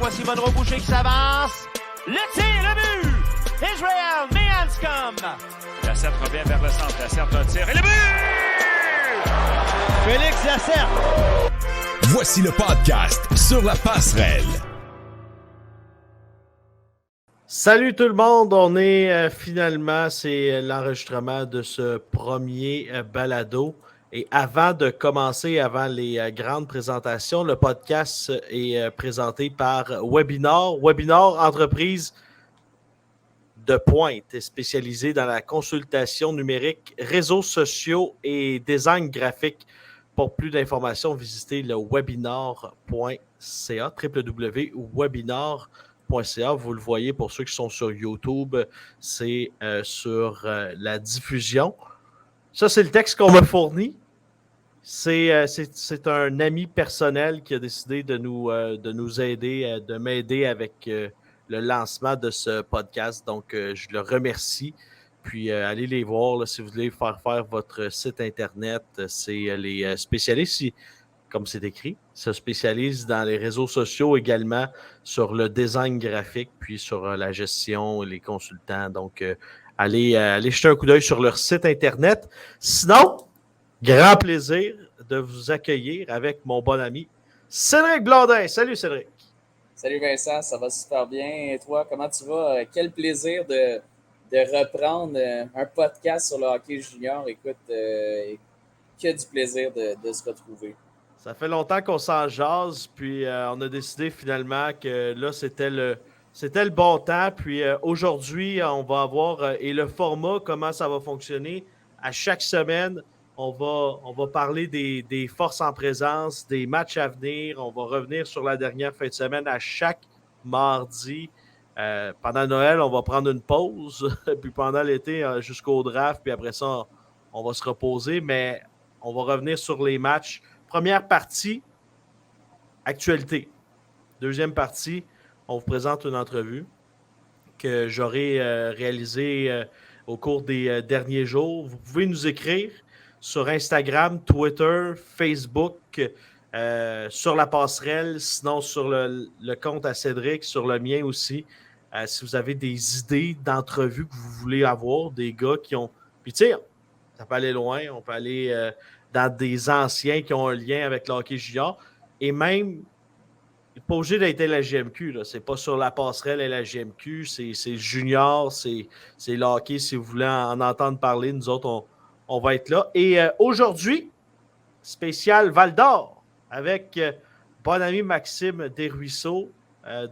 voici Monroe Boucher qui s'avance. Le tir, le but! Israel Mehanscom. Lacerte revient vers le centre. Lacerte un tir et le but! Félix Lacerte. Voici le podcast Sur la passerelle. Salut tout le monde, on est finalement, c'est l'enregistrement de ce premier balado. Et avant de commencer, avant les grandes présentations, le podcast est présenté par Webinar. Webinar, entreprise de pointe spécialisée dans la consultation numérique, réseaux sociaux et design graphique. Pour plus d'informations, visitez le webinar.ca, www.webinar.ca. Vous le voyez pour ceux qui sont sur YouTube, c'est sur la diffusion. Ça, c'est le texte qu'on m'a fourni. C'est un ami personnel qui a décidé de nous aider, de m'aider avec le lancement de ce podcast. Donc, je le remercie. Puis, allez les voir là, si vous voulez faire votre site Internet. C'est les spécialistes, comme c'est écrit, se spécialisent dans les réseaux sociaux également, sur le design graphique, puis sur la gestion et les consultants. Donc, allez jeter un coup d'œil sur leur site Internet. Sinon, grand plaisir de vous accueillir avec mon bon ami Cédric Blondin. Salut Cédric. Salut Vincent, ça va super bien. Et toi, comment tu vas? Quel plaisir de reprendre un podcast sur le hockey junior. Écoute, que du plaisir de se retrouver. Ça fait longtemps qu'on s'en jase, puis on a décidé finalement que là, c'était le bon temps. Puis aujourd'hui, on va avoir, et le format, comment ça va fonctionner, à chaque semaine, on va parler des forces en présence, des matchs à venir. On va revenir sur la dernière fin de semaine à chaque mardi. Pendant Noël, on va prendre une pause. Puis pendant l'été, jusqu'au draft. Puis après ça, on va se reposer. Mais on va revenir sur les matchs. Première partie, actualité. Deuxième partie, on vous présente une entrevue que j'aurai réalisée au cours des derniers jours. Vous pouvez nous écrire sur Instagram, Twitter, Facebook, sur la passerelle, sinon sur le compte à Cédric, sur le mien aussi. Si vous avez des idées d'entrevues que vous voulez avoir, des gars qui ont... Puis tu sais, ça peut aller loin, on peut aller dans des anciens qui ont un lien avec le hockey junior, et même, pas obligé d'être la GMQ, là. C'est pas sur la passerelle et la GMQ, c'est junior, c'est le hockey, si vous voulez en entendre parler, nous autres, on va être là. Et aujourd'hui, spécial Val d'Or avec bon ami Maxime Desruisseaux.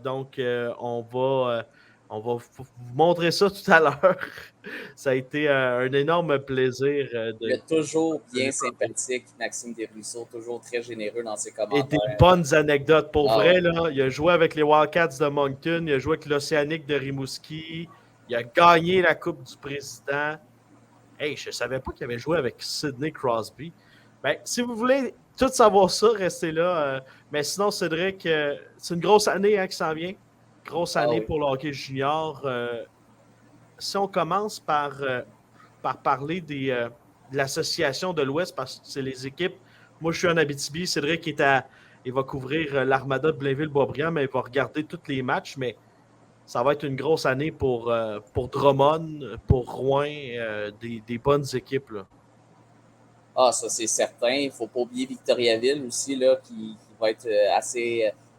Donc, on va vous montrer ça tout à l'heure. Ça a été un énorme plaisir. Il est toujours bien sympathique, Maxime Desruisseaux, toujours très généreux dans ses commentaires. Et des bonnes anecdotes. Pour vrai, là, il a joué avec les Wildcats de Moncton, il a joué avec l'Océanique de Rimouski, il a gagné la Coupe du Président. Hey, je ne savais pas qu'il avait joué avec Sidney Crosby. Ben, si vous voulez tout savoir ça, restez là. Mais sinon, Cédric, c'est une grosse année qui s'en vient. Grosse année pour le hockey junior. Si on commence par parler de l'association de l'Ouest, parce que c'est les équipes. Moi, je suis en Abitibi. Cédric il va couvrir l'Armada de Blainville-Boisbriand, mais il va regarder tous les matchs. Mais ça va être une grosse année pour Drummond, pour Rouen, des bonnes équipes, là. Ah, ça, c'est certain. Il ne faut pas oublier Victoriaville aussi, là, qui va être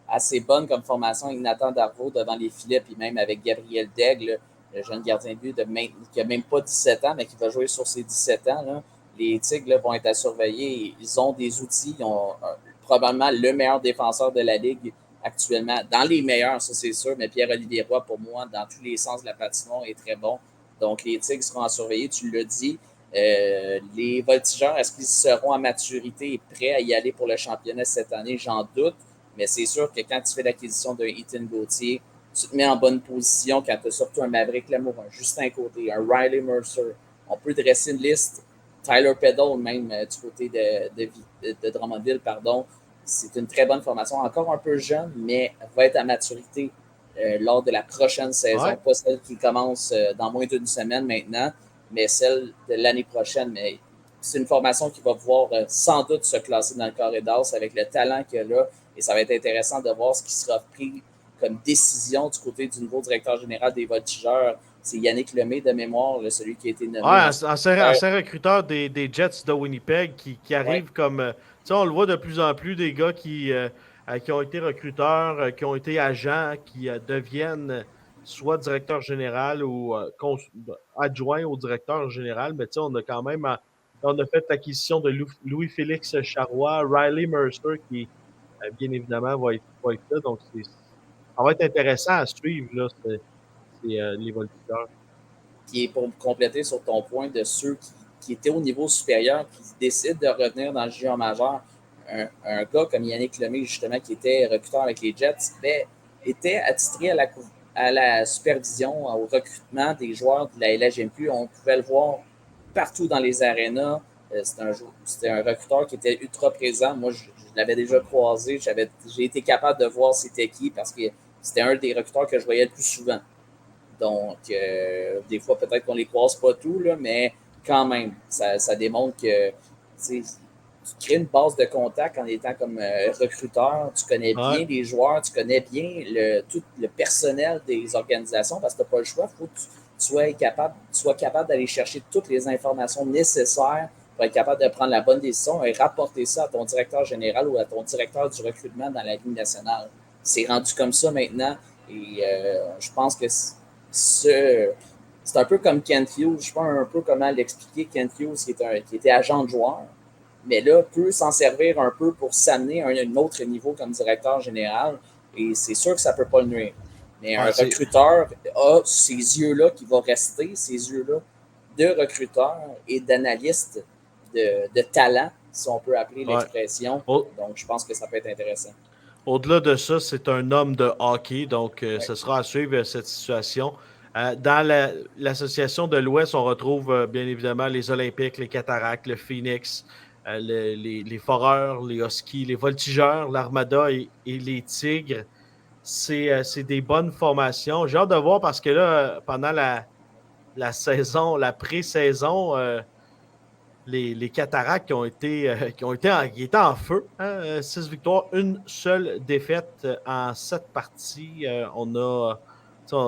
assez bonne comme formation avec Nathan Darvaux devant les filets, puis même avec Gabriel Daigle, le jeune gardien de but qui n'a même pas 17 ans, mais qui va jouer sur ses 17 ans. Là. Les Tigres là, vont être à surveiller. Ils ont des outils. Ils ont probablement le meilleur défenseur de la Ligue actuellement. Dans les meilleurs, ça c'est sûr, mais Pierre-Olivier Roy, pour moi, dans tous les sens de la patinoire, est très bon. Donc, les Tigres seront à surveiller, tu l'as dit. Les Voltigeurs, est-ce qu'ils seront à maturité et prêts à y aller pour le championnat cette année? J'en doute, mais c'est sûr que quand tu fais l'acquisition d'un Ethan Gauthier, tu te mets en bonne position quand tu as surtout un Maverick Lamour, un Justin Côté, un Riley Mercer. On peut dresser une liste. Tyler Peddle, même du côté de Drummondville, pardon. C'est une très bonne formation. Encore un peu jeune, mais va être à maturité lors de la prochaine saison. Ouais. Pas celle qui commence dans moins d'une semaine maintenant, mais celle de l'année prochaine. Mais c'est une formation qui va pouvoir sans doute se classer dans le corridor avec le talent qu'il a là. Et ça va être intéressant de voir ce qui sera pris comme décision du côté du nouveau directeur général des Voltigeurs. C'est Yannick Lemay de mémoire, là, celui qui a été nommé. Ancien recruteur des Jets de Winnipeg qui arrive comme. Tu sais, on le voit de plus en plus des gars qui ont été recruteurs, qui ont été agents, qui deviennent soit directeur général ou adjoint au directeur général. Mais tu sais, on a quand même. On a fait l'acquisition de Louis-Félix Charrois, Riley Mercer, qui, bien évidemment, va être là. Donc, ça va être intéressant à suivre, là, les Voltigeurs. Qui est pour compléter sur ton point de ceux qui étaient au niveau supérieur, qui décident de revenir dans le junior majeur. Un gars comme Yannick Lemay, justement, qui était recruteur avec les Jets, était attitré à la supervision, au recrutement des joueurs de la LHMQ. On pouvait le voir partout dans les arénas. C'était un recruteur qui était ultra présent. Moi, je l'avais déjà croisé. J'ai été capable de voir c'était qui parce que c'était un des recruteurs que je voyais le plus souvent. Donc, des fois, peut-être qu'on ne les croise pas tous, là, mais quand même, ça démontre que tu crées une base de contact en étant comme recruteur. Tu connais bien les joueurs, tu connais bien tout le personnel des organisations parce que tu n'as pas le choix. Il faut que tu sois capable d'aller chercher toutes les informations nécessaires pour être capable de prendre la bonne décision et rapporter ça à ton directeur général ou à ton directeur du recrutement dans la Ligue nationale. C'est rendu comme ça maintenant et je pense que c'est un peu comme Kent Hughes. Je ne sais pas un peu comment l'expliquer. Kent Hughes, qui était agent de joueur, mais là, peut s'en servir un peu pour s'amener à un autre niveau comme directeur général. Et c'est sûr que ça ne peut pas le nuire. Mais un recruteur a ces yeux-là qui vont rester, ces yeux-là de recruteur et d'analyste de talent, si on peut appeler l'expression. Donc, je pense que ça peut être intéressant. Au-delà de ça, c'est un homme de hockey, donc ce sera à suivre cette situation. Dans l'association de l'Ouest, on retrouve bien évidemment les Olympiques, les Cataractes, le Phoenix, les Foreurs, les Huskies, les Voltigeurs, l'Armada et les Tigres. C'est des bonnes formations. J'ai hâte de voir parce que là, pendant la saison, la pré-saison, les Cataractes qui étaient en feu. 6 victoires, une seule défaite en 7 parties.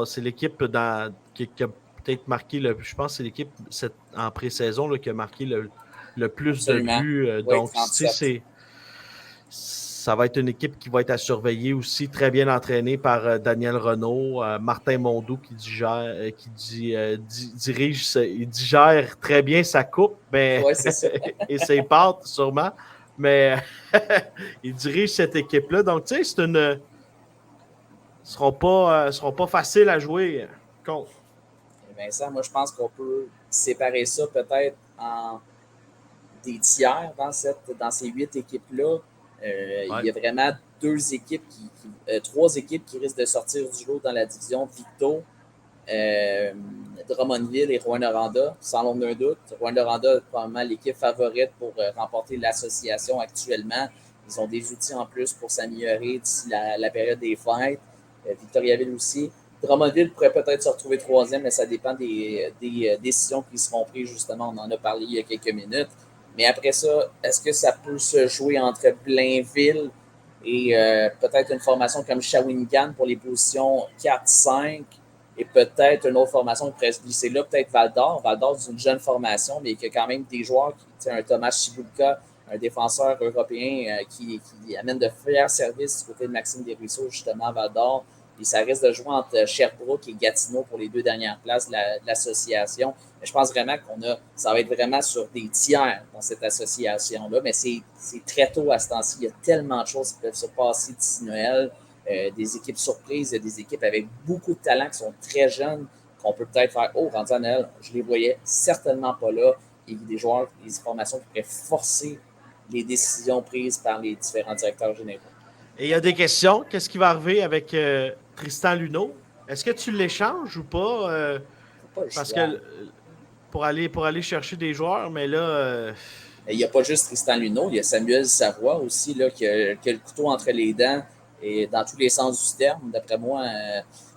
C'est l'équipe qui a peut-être marqué je pense que c'est l'équipe en pré-saison qui a marqué le plus de buts. Donc, ça va être une équipe qui va être à surveiller aussi, très bien entraînée par Daniel Renaud, Martin Mondou qui digère très bien sa coupe et ses pâtes sûrement, mais il dirige cette équipe-là. Donc, tu sais, seront pas faciles à jouer contre. Vincent, moi, je pense qu'on peut séparer ça peut-être en des tiers dans ces 8 équipes-là. Il y a vraiment 3 équipes qui risquent de sortir du lot dans la division. Victo, Drummondville et Rouyn-Noranda, sans l'ombre d'un doute. Rouyn-Noranda est probablement l'équipe favorite pour remporter l'association actuellement. Ils ont des outils en plus pour s'améliorer d'ici la période des fêtes. Victoriaville aussi. Drummondville pourrait peut-être se retrouver 3e, mais ça dépend des décisions qui seront prises, justement. On en a parlé il y a quelques minutes. Mais après ça, est-ce que ça peut se jouer entre Blainville et peut-être une formation comme Shawinigan pour les positions 4-5 et peut-être une autre formation qui pourrait se glisser là, peut-être Val-d'Or. Val-d'Or, c'est une jeune formation, mais qui a quand même des joueurs, un Thomas Chibouka, un défenseur européen qui amène de fiers services du côté de Maxime Desruisseaux, justement, à Val-d'Or. Et ça risque de jouer entre Sherbrooke et Gatineau pour les 2 dernières places de l'association. Mais je pense vraiment ça va être vraiment sur des tiers dans cette association-là. Mais c'est très tôt à ce temps-ci. Il y a tellement de choses qui peuvent se passer d'ici Noël. Des équipes surprises, des équipes avec beaucoup de talent qui sont très jeunes, qu'on peut peut-être faire « Oh, rendu à Noël, je les voyais certainement pas là. » Et des joueurs, des formations qui pourraient forcer les décisions prises par les différents directeurs généraux. Et il y a des questions. Qu'est-ce qui va arriver avec Tristan Luneau? Est-ce que tu l'échanges ou pas? Parce que pour aller chercher des joueurs, mais là... Il n'y a pas juste Tristan Luneau, il y a Samuel Savoie aussi, là, qui a le couteau entre les dents et dans tous les sens du terme. D'après moi,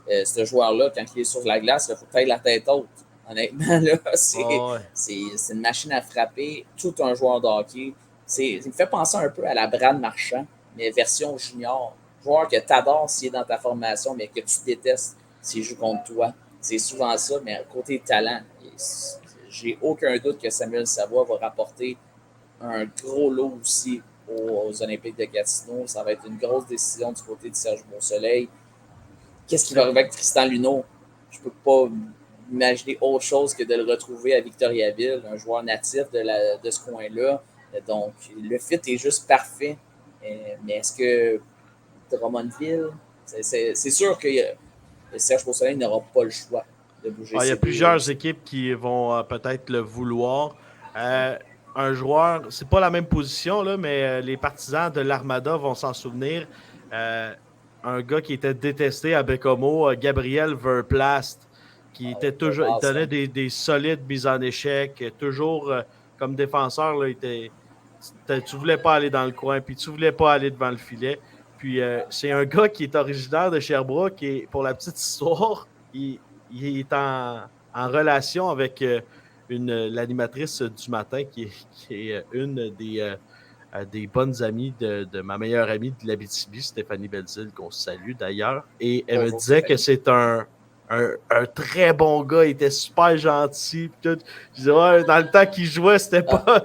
ce joueur-là, quand il est sur la glace, il faut tailler la tête haute. Honnêtement, là, c'est une machine à frapper, tout un joueur de hockey. Il me fait penser un peu à la Brad Marchand, mais version junior. joueur que tu adores s'il est dans ta formation, mais que tu détestes s'il joue contre toi. C'est souvent ça, mais côté talent, j'ai aucun doute que Samuel Savoie va rapporter un gros lot aussi aux Olympiques de Gatineau. Ça va être une grosse décision du côté de Serge Beausoleil. Qu'est-ce qui va arriver avec Tristan Luneau? Je ne peux pas imaginer autre chose que de le retrouver à Victoriaville, un joueur natif de ce coin-là. Donc, le fit est juste parfait. Mais est-ce que Drummondville, c'est sûr que Serge Beausoleil n'aura pas le choix de bouger. Il y a plusieurs équipes qui vont peut-être le vouloir. Un joueur, c'est pas la même position, là, mais les partisans de l'Armada vont s'en souvenir. Un gars qui était détesté à Bécomo, Gabriel Verplast, qui était toujours, il donnait des solides mises en échec, toujours comme défenseur, là, tu voulais pas aller dans le coin, puis tu voulais pas aller devant le filet. Puis c'est un gars qui est originaire de Sherbrooke et pour la petite histoire, il est en relation avec l'animatrice du matin qui est une des bonnes amies de ma meilleure amie de l'Abitibi, Stéphanie Belzile, qu'on salue d'ailleurs. Et elle me disait que c'est un très bon gars, il était super gentil. Tout. Je disais, ouais, dans le temps qu'il jouait, c'était pas.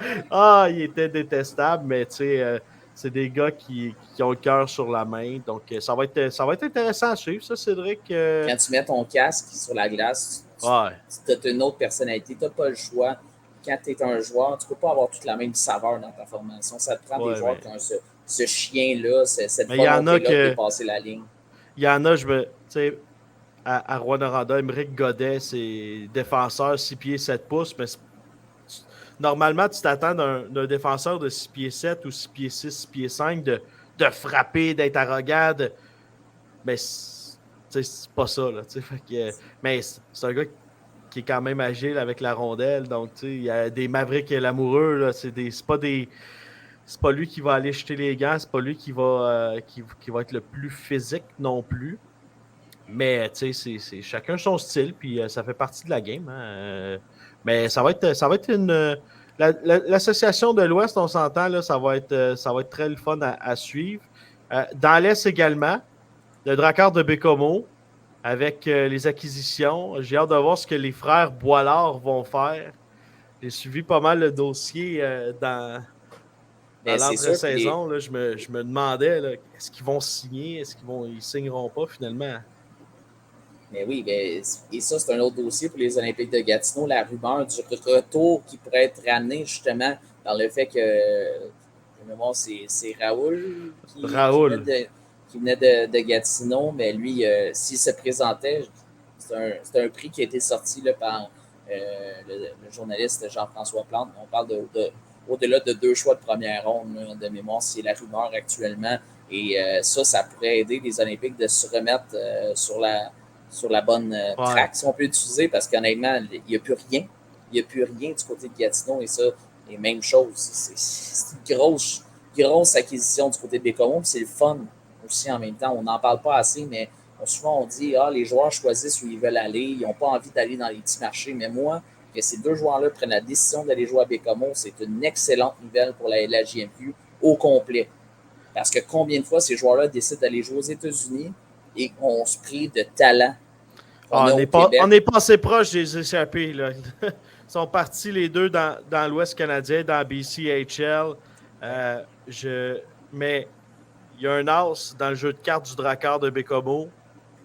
Il était détestable, mais tu sais, c'est des gars qui ont le cœur sur la main. Donc, ça va être intéressant à suivre, ça, Cédric. Quand tu mets ton casque sur la glace, tu as une autre personnalité, tu n'as pas le choix. Quand tu es un joueur, tu ne peux pas avoir toute la même saveur dans ta formation. Ça te prend des joueurs qui ont ce chien-là, cette volonté-là de dépasser la ligne. Il y en a, tu sais, à Rwanda, Émeric Godet, c'est défenseur 6 pieds 7 pouces, mais normalement, tu t'attends d'un défenseur de 6 pieds 7 ou 6 pieds 6, 6 pieds 5 de fraapper, d'être arrogant. Mais c'est pas ça. Là, mais c'est un gars qui est quand même agile avec la rondelle. Donc, il y a des Mavericks et l'amoureux. Là, c'est pas lui qui va aller jeter les gants. C'est pas lui qui va être le plus physique non plus. Mais c'est chacun son style. Puis ça fait partie de la game. Hein. Mais ça va être une... L'association de l'Ouest, on s'entend, là, ça va être très le fun à suivre. Dans l'Est également, le Drakkar de Bécomo, avec les acquisitions. J'ai hâte de voir ce que les frères Boilard vont faire. J'ai suivi pas mal le dossier dans l'entre-saison. Je me demandais, là, est-ce qu'ils vont signer? Est-ce qu'ils signeront pas finalement? Mais oui, et ça, c'est un autre dossier pour les Olympiques de Gatineau. La rumeur du retour qui pourrait être ramené justement dans le fait que, de mémoire, c'est Raoul qui venait de Gatineau, mais lui, s'il se présentait, c'est un prix qui a été sorti là, par le journaliste Jean-François Plante. On parle au-delà de 2 choix de première ronde, là, de mémoire, c'est la rumeur actuellement. Et ça pourrait aider les Olympiques de se remettre sur la bonne track, si on peut l'utiliser, parce qu'honnêtement, il n'y a plus rien. Il n'y a plus rien du côté de Gatineau, et ça, les mêmes choses. C'est une grosse acquisition du côté de Bécomo, puis c'est le fun aussi en même temps. On n'en parle pas assez, mais souvent on dit les joueurs choisissent où ils veulent aller, ils n'ont pas envie d'aller dans les petits marchés. Mais moi, que ces 2 joueurs-là prennent la décision d'aller jouer à Bécomo, c'est une excellente nouvelle pour la JMQ au complet. Parce que combien de fois ces joueurs-là décident d'aller jouer aux États-Unis et ont ce prix de talent? On n'est pas assez proche des échappés. Là. Ils sont partis les 2 dans l'Ouest canadien, dans BCHL. Mais il y a un as dans le jeu de cartes du Drakkar de Bécomo.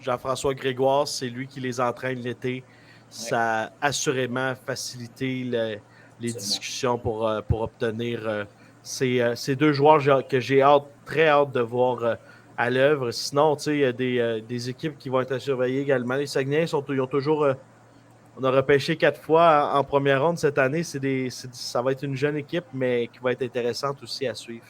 Jean-François Grégoire, c'est lui qui les entraîne l'été. Ça a assurément facilité les discussions pour obtenir ces 2 joueurs que j'ai très hâte de voir à l'œuvre. Sinon, il y a des équipes qui vont être à surveiller également. Les Saguenayens, ils ont toujours... on a repêché 4 fois en première ronde cette année. Ça va être une jeune équipe, mais qui va être intéressante aussi à suivre.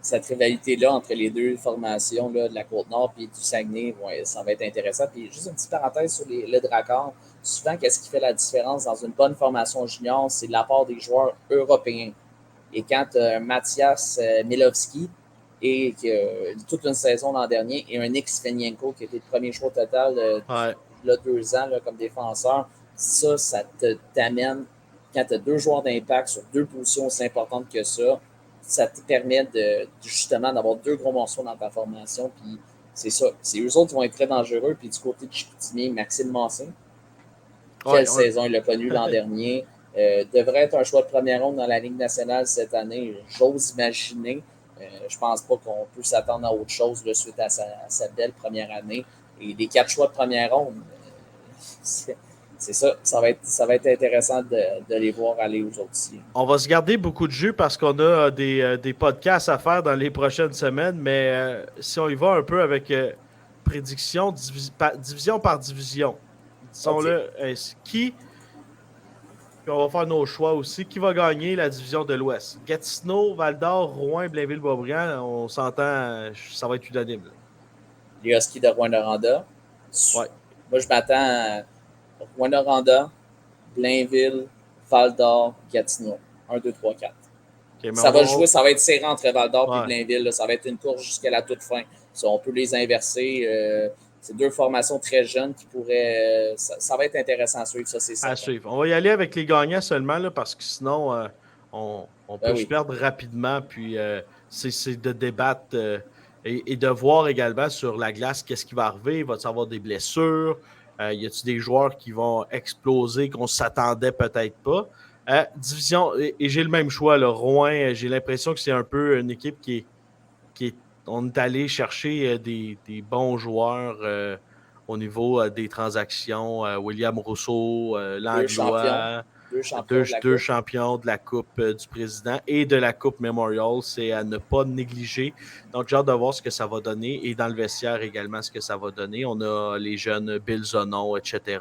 Cette rivalité-là entre les 2 formations là, de la Côte-Nord et du Saguenay, ça va être intéressant. Puis juste une petite parenthèse sur le Drakkar. Souvent, qu'est-ce qui fait la différence dans une bonne formation junior? C'est de la part des joueurs européens. Et quand Mathias Milovski et toute une saison l'an dernier, et un Nick Svenyenko qui était le premier choix total là, 2 ans là, comme défenseur, ça t'amène, quand tu as 2 joueurs d'impact sur 2 positions aussi importantes que ça te permet justement d'avoir 2 gros morceaux dans ta formation. Puis c'est ça. C'est eux autres qui vont être très dangereux. Puis du côté de Chicoutimi, Maxime Massé, Ouais, quelle saison il a connu l'an dernier. Devrait être un choix de première ronde dans la Ligue nationale cette année. J'ose imaginer. Je pense pas qu'on peut s'attendre à autre chose là, suite à sa belle première année. Et les 4 choix de première ronde, c'est ça. Ça va être intéressant de les voir aller aux autres aussi. On va se garder beaucoup de jus parce qu'on a des podcasts à faire dans les prochaines semaines, mais si on y va un peu avec prédiction division par division, disons-le, qui, puis on va faire nos choix aussi, qui va gagner la division de l'Ouest? Gatineau, Val-d'Or, Rouen, Blainville-Boisbriand, on s'entend, ça va être unanime. Les Huskies de Rouyn-Noranda. Ouais. Moi, je m'attends à Rouyn-Noranda, Blainville, Val-d'Or, Gatineau. 1, 2, 3, 4. Okay, ça va jouer, ça va être serré entre Val-d'Or et Blainville. Là. Ça va être une course jusqu'à la toute fin. Ça, on peut les inverser. C'est 2 formations très jeunes qui pourraient. Ça va être intéressant à suivre, ça, c'est ça. À suivre. On va y aller avec les gagnants seulement, là, parce que sinon, on peut se perdre rapidement. Puis, c'est de débattre et de voir également sur la glace qu'est-ce qui va arriver. Va-t-il y avoir des blessures? Y a-t-il des joueurs qui vont exploser qu'on ne s'attendait peut-être pas? Division, et j'ai le même choix. Là, Rouen, j'ai l'impression que c'est un peu une équipe qui est on est allé chercher des bons joueurs au niveau des transactions. William Rousseau, Langlois, deux champions de la Coupe du Président et de la Coupe Memorial. C'est à ne pas négliger. Donc, j'ai hâte de voir ce que ça va donner. Et dans le vestiaire également, ce que ça va donner. On a les jeunes Bill Zonon, etc.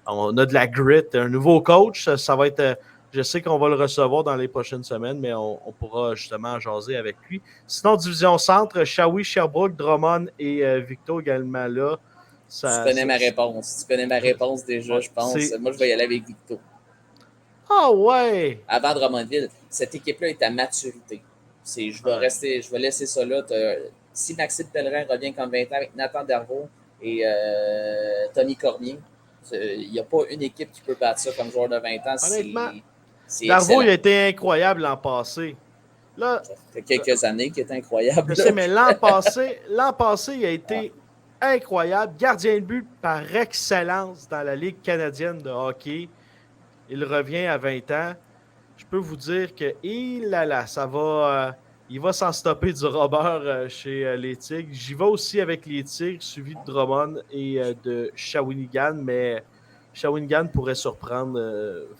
On a de la grit. Un nouveau coach, ça va être... Je sais qu'on va le recevoir dans les prochaines semaines, mais on pourra justement jaser avec lui. Sinon, division centre, Shawi, Sherbrooke, Drummond et Victo également là. Tu connais ma réponse. Tu connais ma réponse déjà, je pense. Moi, je vais y aller avec Victo. Ah ouais! Avant Drummondville, cette équipe-là est à maturité. Je vais laisser ça là. Si Maxime Pellerin revient comme 20 ans avec Nathan Darvaux et Tony Cormier, il n'y a pas une équipe qui peut battre ça comme joueur de 20 ans. Honnêtement, Darvaux, il a été incroyable l'an passé. Là, ça fait quelques années qu'il est incroyable. Je sais, mais l'an passé, il a été incroyable. Gardien de but par excellence dans la Ligue canadienne de hockey. Il revient à 20 ans. Je peux vous dire que il va s'en stopper du Robert chez les Tigres. J'y vais aussi avec les Tigres, suivi de Drummond et de Shawinigan, mais Shawinigan pourrait surprendre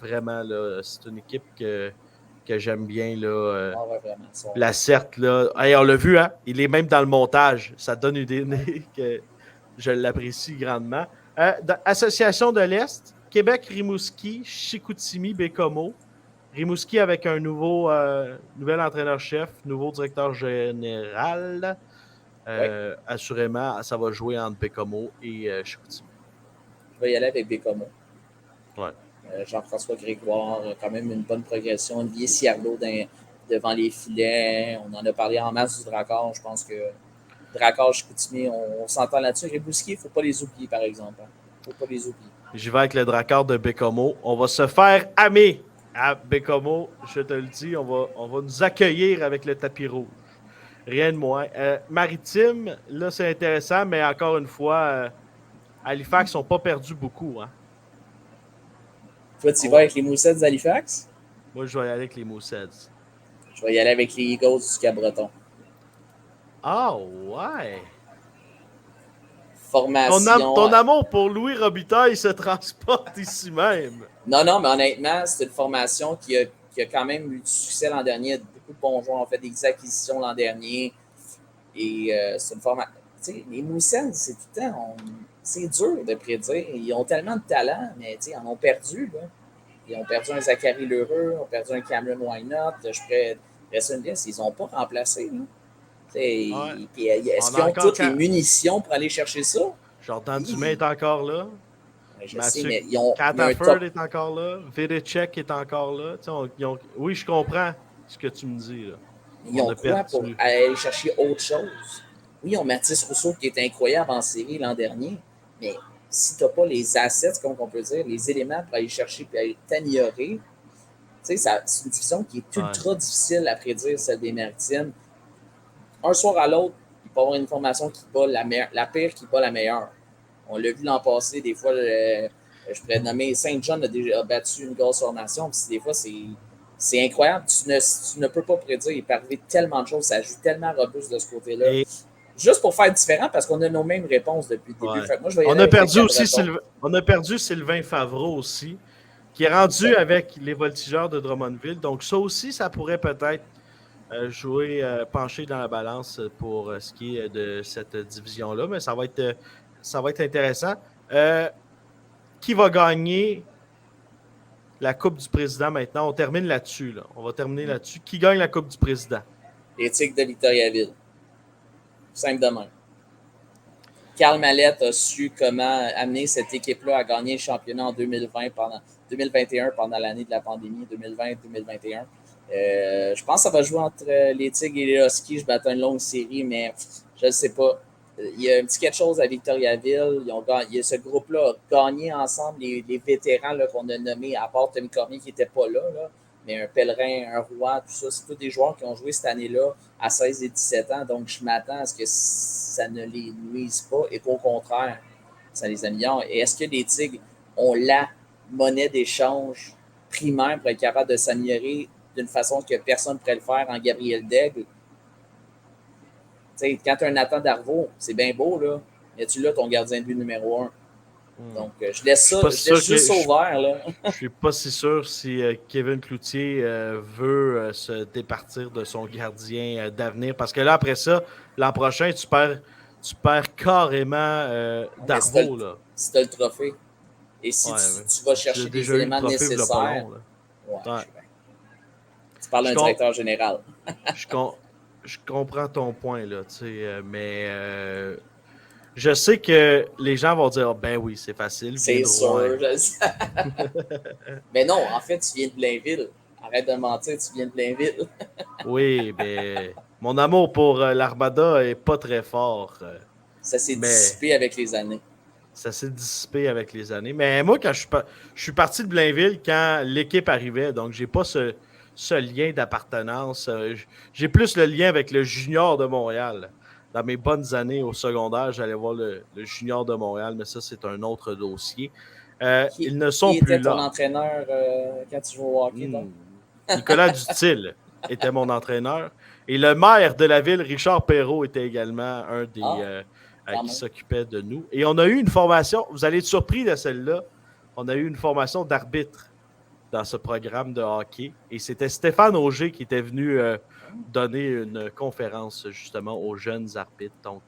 vraiment. Là, c'est une équipe que j'aime bien. Là, la Certe, là. Hey, on l'a vu, hein? Il est même dans le montage. Ça donne une idée que je l'apprécie grandement. Association de l'Est, Québec, Rimouski, Chicoutimi, Bécomo. Rimouski avec un nouvel entraîneur-chef, nouveau directeur général. Assurément, ça va jouer entre Bécomo et Chicoutimi. Je vais y aller avec Bécomo. Ouais. Jean-François Grégoire, quand même une bonne progression. Olivier Ciarlot devant les filets. On en a parlé en masse du Dracard. Je pense que Dracard, Chicoutimi, on s'entend là-dessus. Rimouski, il ne faut pas les oublier, par exemple. Il ne faut pas les oublier. J'y vais avec le Dracard de Bécomo. On va se faire aimer à Bécomo. Je te le dis, on va nous accueillir avec le tapis rouge. Rien de moins. Maritime, là, c'est intéressant, mais encore une fois, Halifax n'ont pas perdu beaucoup. Hein. Toi, tu vas avec les Moussets d'Halifax? Moi, je vais y aller avec les Moussets. Je vais y aller avec les Eagles du Cap-Breton. Ah, ouais! Formation... Ton amour pour Louis Robitaille se transporte ici même. Non, mais honnêtement, c'est une formation qui a quand même eu du succès l'an dernier. Beaucoup de bons joueurs ont fait des acquisitions l'an dernier. Et c'est une formation... Tu sais, les Moussets, c'est tout le temps... C'est dur de prédire. Ils ont tellement de talent, mais ils en ont perdu. Là. Ils ont perdu un Zachary Lheureux, ils ont perdu un Cameron Wynot. Je pourrais rester une liste. Ils n'ont pas remplacé. Là. Est-ce qu'ils ont toutes les munitions pour aller chercher ça? Jordan Dumais est encore là. Je sais, mais ils ont... Cataford est encore là. Vidicek est encore là. Oui, je comprends ce que tu me dis. Là. Ils ont quoi pour aller chercher autre chose? Oui, ils ont Mathis Rousseau qui est incroyable en série l'an dernier, mais si tu n'as pas les assets, comme on peut dire, les éléments pour aller chercher et aller t'améliorer, c'est une division qui est ultra difficile à prédire, celle des Maritimes. Un soir à l'autre, ils peut avoir une formation qui bat la pire qui bat la meilleure. On l'a vu l'an passé, des fois, je pourrais nommer Saint John a déjà battu une grosse formation, puis des fois, c'est incroyable. Tu ne peux pas prédire. Il peut arriver tellement de choses. Ça joue tellement robuste de ce côté-là. Et... Juste pour faire différent, parce qu'on a nos mêmes réponses depuis le début. Ouais. Fait que moi, on a perdu Sylvain Favreau aussi, qui est rendu avec les Voltigeurs de Drummondville. Donc, ça aussi, ça pourrait peut-être pencher dans la balance pour ce qui est de cette division-là. Mais ça va être intéressant. Qui va gagner la Coupe du Président maintenant? On termine là-dessus. Là. On va terminer là-dessus. Qui gagne la Coupe du Président? Les Tigres de Victoriaville. Simple de même. Carl Mallette a su comment amener cette équipe-là à gagner le championnat en 2021 pendant l'année de la pandémie, 2020-2021. Je pense que ça va jouer entre les Tigres et les Huskies. Je m'attends une longue série, mais je ne sais pas. Il y a un petit quelque chose à Victoriaville. Ce groupe-là a gagné ensemble les vétérans là, qu'on a nommés, à part Tommy Cormier qui n'était pas là, mais un Pellerin, un Roy, tout ça, c'est tous des joueurs qui ont joué cette année-là à 16 et 17 ans. Donc, je m'attends à ce que ça ne les nuise pas et qu'au contraire, ça les améliore. Et est-ce que les Tigres ont la monnaie d'échange primaire pour être capable de s'améliorer d'une façon que personne ne pourrait le faire en Gabriel Daigle? T'sais, quand tu as un Nathan Darvaux, c'est bien beau, là, mais tu l'as ton gardien de but numéro 1. Donc, je laisse ça juste ouvert. Là. Je ne suis pas si sûr si Kevin Cloutier veut se départir de son gardien d'avenir. Parce que là, après ça, l'an prochain, tu perds carrément Darvaux. Si tu as le trophée. Et si tu vas chercher des éléments nécessaires. Tu parles d'un directeur général. Je comprends ton point, là, mais je sais que les gens vont dire ben oui, c'est facile. C'est sûr, je sais. Mais non, en fait, tu viens de Blainville. Arrête de mentir, tu viens de Blainville. Oui, mais mon amour pour l'Armada est pas très fort. Ça s'est dissipé avec les années. Ça s'est dissipé avec les années. Mais moi, quand je suis parti de Blainville quand l'équipe arrivait, donc j'ai pas ce lien d'appartenance. J'ai plus le lien avec le junior de Montréal. Dans mes bonnes années au secondaire, j'allais voir le junior de Montréal, mais ça, c'est un autre dossier. Ils ne sont plus là. Qui était ton entraîneur quand tu jouais au hockey? Donc? Nicolas Dutil était mon entraîneur. Et le maire de la ville, Richard Perrault, était également un des qui s'occupait de nous. Et on a eu une formation, vous allez être surpris de celle-là, on a eu une formation d'arbitre dans ce programme de hockey. Et c'était Stéphane Auger qui était venu donner une conférence justement aux jeunes arbitres. Donc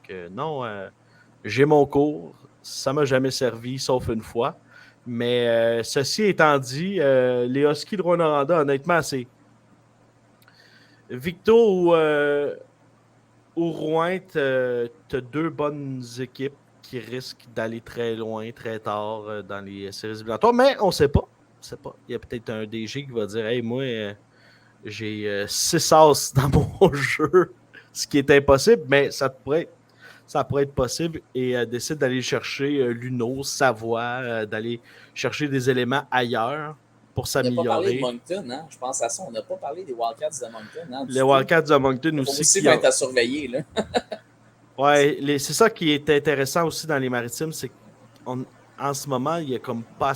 j'ai mon cours. Ça ne m'a jamais servi, sauf une fois. Mais ceci étant dit, les Huskies de Rouyn-Noranda, honnêtement, c'est Victo ou Rouyn, tu as deux bonnes équipes qui risquent d'aller très loin, très tard dans les séries éliminatoires. Mais on ne sait pas. Il y a peut-être un DG qui va dire « Hey, moi, j'ai 6 as dans mon jeu », ce qui est impossible, mais ça pourrait être possible et décide d'aller chercher l'Uno, Savoie, d'aller chercher des éléments ailleurs pour s'améliorer. On n'a pas parlé de Moncton, hein? Je pense à ça. On n'a pas parlé des Wildcats de Moncton. Hein, les Wildcats de Moncton aussi. Aussi vont être à surveiller. Là. Oui, c'est ça qui est intéressant aussi dans les Maritimes, c'est qu'en ce moment, il y a comme pas...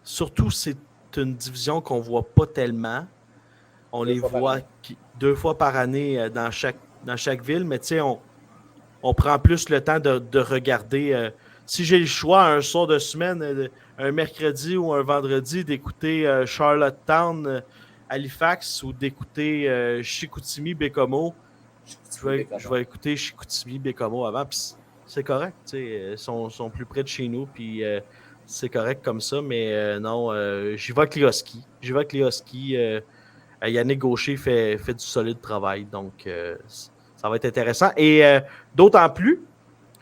Surtout, c'est une division qu'on ne voit pas tellement. On les voit 2 fois par année dans chaque ville, mais on prend plus le temps de regarder. Si j'ai le choix un soir de semaine, un mercredi ou un vendredi, d'écouter Charlottetown, Halifax ou d'écouter Chicoutimi, Bécomo, je vais écouter Chicoutimi, Bécomo avant. Puis c'est correct. Ils sont plus près de chez nous. Puis c'est correct comme ça. Mais non, j'y vais avec les Huskies. Yannick Gaucher fait du solide travail. Donc, ça va être intéressant. Et d'autant plus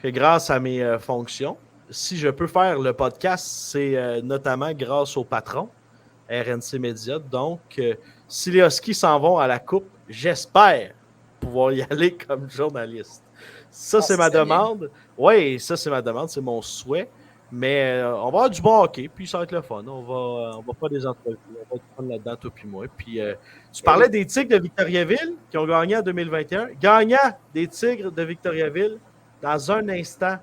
que grâce à mes fonctions, si je peux faire le podcast, c'est notamment grâce au patron, RNC Média. Donc, si les Huskies s'en vont à la Coupe, j'espère pouvoir y aller comme journaliste. Ça, c'est ma demande. Oui, ça, c'est ma demande. C'est mon souhait. Mais on va avoir du bon hockey, puis ça va être le fun. On va faire des entrevues. On va être fun là-dedans, toi puis moi. Puis tu parlais des Tigres de Victoriaville qui ont gagné en 2021. Gagnant des Tigres de Victoriaville, dans un instant,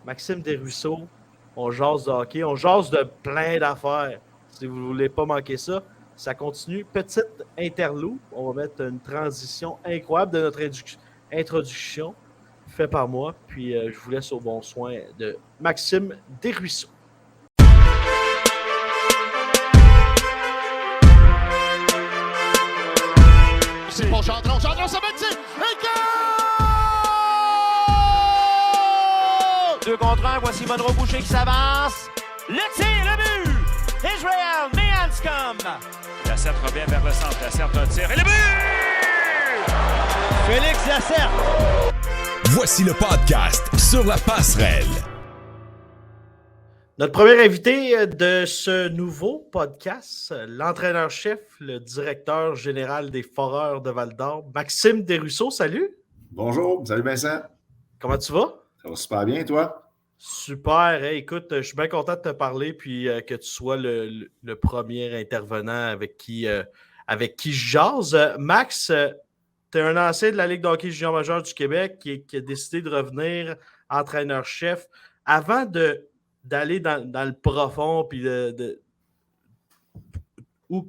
Maxime Desruisseaux, on jase de hockey, on jase de plein d'affaires. Si vous ne voulez pas manquer ça, ça continue. Petite interlude. On va mettre une transition incroyable de notre introduction fait par moi. Puis je vous laisse au bon soin de Maxime Desruisseaux. C'est pour Gendron. Gendron, ça va être et 2 contre 1. Voici Monroe Boucher qui s'avance. Le tir, le but. Israel Mehanscom. Lacerte revient vers le centre. Lacerte un tir et le but! Félix Lacerte. Voici le podcast Sur la passerelle. Notre premier invité de ce nouveau podcast, l'entraîneur-chef, le directeur général des Foreurs de Val-d'Or, Maxime Desruisseaux. Salut! Bonjour, salut Vincent. Comment tu vas? Ça va super bien, toi? Super. Hey, écoute, je suis bien content de te parler puis que tu sois le premier intervenant avec qui je jase. Max, tu es un ancien de la Ligue de hockey junior majeur du Québec qui a décidé de revenir entraîneur-chef. Avant d'aller dans le profond puis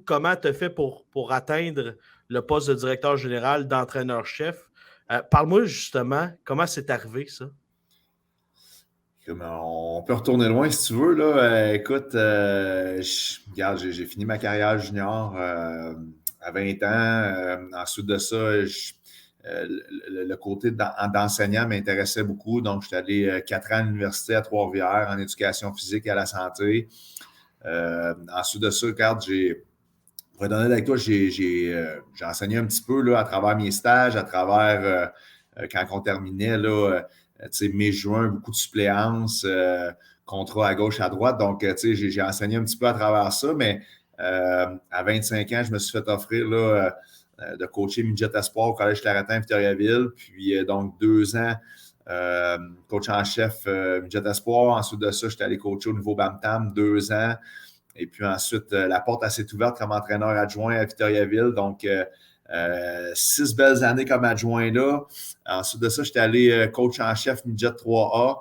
comment tu as fait pour atteindre le poste de directeur général, d'entraîneur-chef, parle-moi justement comment c'est arrivé ça. On peut retourner loin si tu veux. Là. Écoute, regarde, j'ai fini ma carrière junior à 20 ans. Ensuite de ça, le côté d'enseignant m'intéressait beaucoup. Donc, j'étais allé 4 ans à l'université à Trois-Rivières en éducation physique et à la santé. Ensuite de ça, regarde, pour être honnête avec toi, j'ai enseigné un petit peu là, à travers mes stages, à travers quand on terminait là, mai-juin, beaucoup de suppléances, contrats à gauche, à droite. Donc, j'ai enseigné un petit peu à travers ça, mais à 25 ans, je me suis fait offrir là, de coacher midget espoir au Collège Claretin à Victoriaville. Puis, donc, 2 ans, coach en chef midget espoir. Ensuite de ça, j'étais allé coacher au niveau Bantam, 2 ans. Et puis ensuite, la porte s'est ouverte comme entraîneur adjoint à Victoriaville. Donc, 6 belles années comme adjoint là. Ensuite de ça, j'étais allé coach en chef midget 3A.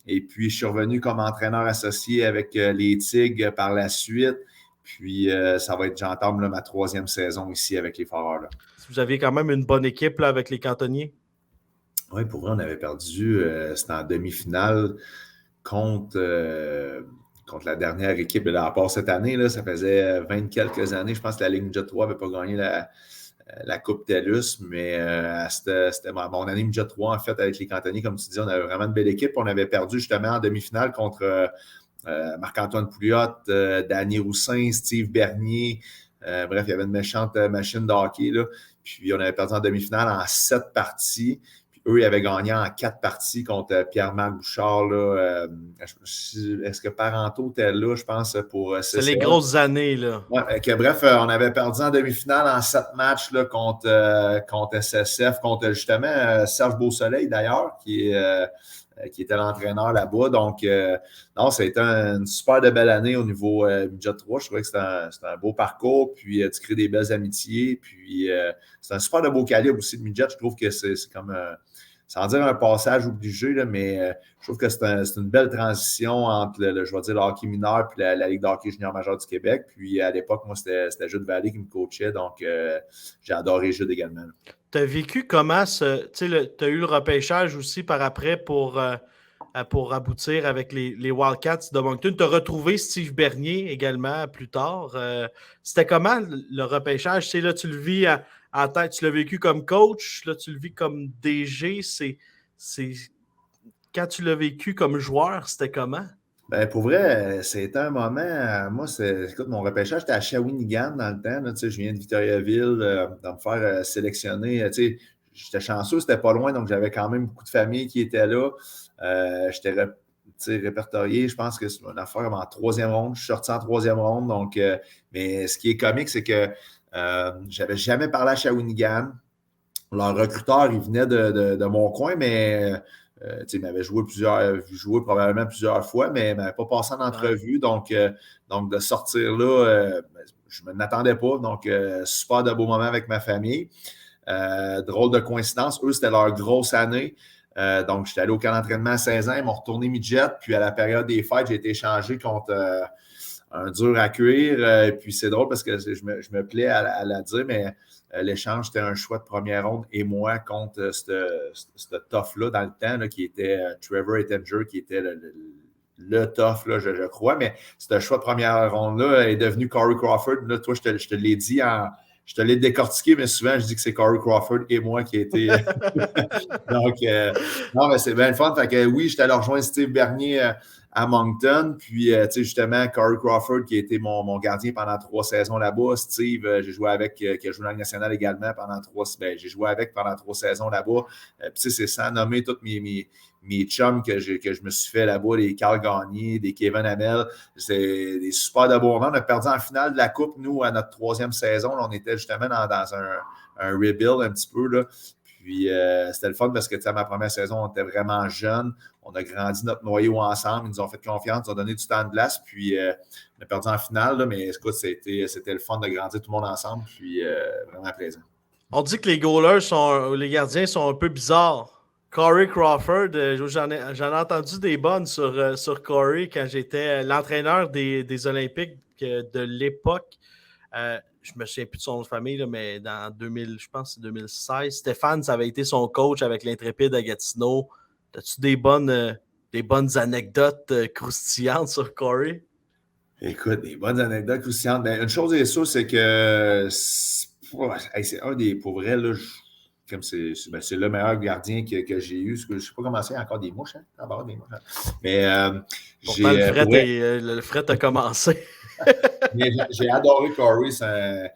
Et puis, je suis revenu comme entraîneur associé avec les Tigres par la suite. Puis, ça va être, j'entame là, ma 3e saison ici avec les Foreurs. Là. Vous aviez quand même une bonne équipe là, avec les cantonniers. Oui, pour vrai, on avait perdu. C'était en demi-finale contre la dernière équipe de la part cette année. Là, ça faisait 20 quelques années. Je pense que la Ligue Midget 3 n'avait pas gagné la Coupe TELUS, mais c'était mon année Midget 3, en fait, avec les cantonniers. Comme tu dis, on avait vraiment une belle équipe. On avait perdu justement en demi-finale contre Marc-Antoine Pouliot, Danny Roussin, Steve Bernier. Bref, il y avait une méchante machine de hockey. Là. Puis on avait perdu en demi-finale en 7 parties. Eux, ils avaient gagné en 4 parties contre Pierre-Marc Bouchard. Là, est-ce que Parenteau était là, je pense, pour... C'est les grosses années, là. Ouais, bref, on avait perdu en demi-finale en 7 matchs là, contre SSF, contre justement Serge Beausoleil, d'ailleurs, qui était l'entraîneur là-bas. Donc, non, ça a été une super de belle année au niveau midget 3. Je trouvais que c'était un beau parcours, puis tu crées des belles amitiés. Puis, c'est un super de beau calibre aussi de midget. Je trouve que c'est comme... sans dire un passage obligé, là, mais je trouve que c'est une belle transition entre je vais dire, le hockey mineur et la Ligue de hockey junior majeur du Québec. Puis à l'époque, moi, c'était Jude Vallée qui me coachait, donc j'ai adoré Jude également. Tu as vécu comment tu as eu le repêchage aussi par après pour aboutir avec les Wildcats de Moncton. Tu as retrouvé Steve Bernier également plus tard. C'était comment le repêchage? Là, tu le vis en tête, tu l'as vécu comme coach, là, tu le vis comme DG. Quand tu l'as vécu comme joueur, c'était comment? Ben, pour vrai, c'était un moment. Moi, écoute, mon repêchage, j'étais à Shawinigan dans le temps. Là, je viens de Victoriaville, de me faire sélectionner. J'étais chanceux, c'était pas loin, donc j'avais quand même beaucoup de familles qui étaient là. J'étais répertorié, je pense que c'est une affaire en 3e ronde. Je suis sorti en 3e ronde. Donc, mais ce qui est comique, c'est que j'avais jamais parlé à Shawinigan. Leur recruteur, il venait de mon coin, mais il m'avait joué probablement plusieurs fois, mais il ne m'avait pas passé en entrevue. Donc de sortir là, je ne m'attendais pas. Donc, super de beaux moments avec ma famille. Drôle de coïncidence. Eux, c'était leur grosse année. Donc, j'étais allé au camp d'entraînement à 16 ans. Ils m'ont retourné midget. Puis, à la période des fêtes, j'ai été échangé contre un dur à cuire. Puis, c'est drôle parce que je me plais à la dire, mais l'échange, c'était un choix de première ronde et moi contre ce tough-là dans le temps, là, qui était Trevor Ettinger, qui était le tough, là, je crois. Mais ce choix de première ronde-là est devenu Corey Crawford. Là, toi, je te l'ai dit je te l'ai décortiqué, mais souvent, je dis que c'est Corey Crawford et moi qui a été. Donc, non, mais c'est bien le fun. Fait que oui, j'étais allé rejoindre Steve Bernier à Moncton. Puis, tu sais, justement, Corey Crawford, qui a été mon gardien pendant 3 saisons là-bas. Steve, j'ai joué avec, qui a joué dans la Ligue nationale également pendant 3 saisons là-bas. Puis, tu sais, c'est sans nommer tous mes chums que je me suis fait là-bas, les Carl Gagné, des Kevin Hamel. C'est des super de beaux moments. On a perdu en finale de la Coupe, nous, à notre 3e saison. Là, on était justement dans un rebuild un petit peu, là. Puis, c'était le fun parce que, tu sais, ma première saison, on était vraiment jeunes. On a grandi notre noyau ensemble. Ils nous ont fait confiance, ils nous ont donné du temps de glace. Puis, on a perdu en finale, là, mais écoute, c'était le fun de grandir tout le monde ensemble. Puis, vraiment plaisant. On dit que les gardiens sont un peu bizarres. Corey Crawford, j'en ai entendu des bonnes sur Corey quand j'étais l'entraîneur des Olympiques de l'époque. Je me souviens plus de son nom de famille, là, mais dans 2000, je pense que c'est 2016, Stéphane, ça avait été son coach avec l'Intrépide à Gatineau. As-tu des bonnes anecdotes croustillantes sur Corey? Écoute, des bonnes anecdotes croustillantes. Ben, une chose est sûre, c'est que c'est un des, pour vrai, là, comme c'est le meilleur gardien que j'ai eu. Je ne sais pas comment c'est, encore des mouches, hein? Ah, des mouches, hein? Mais pourtant, le fret a commencé. J'ai adoré Corey, c'est un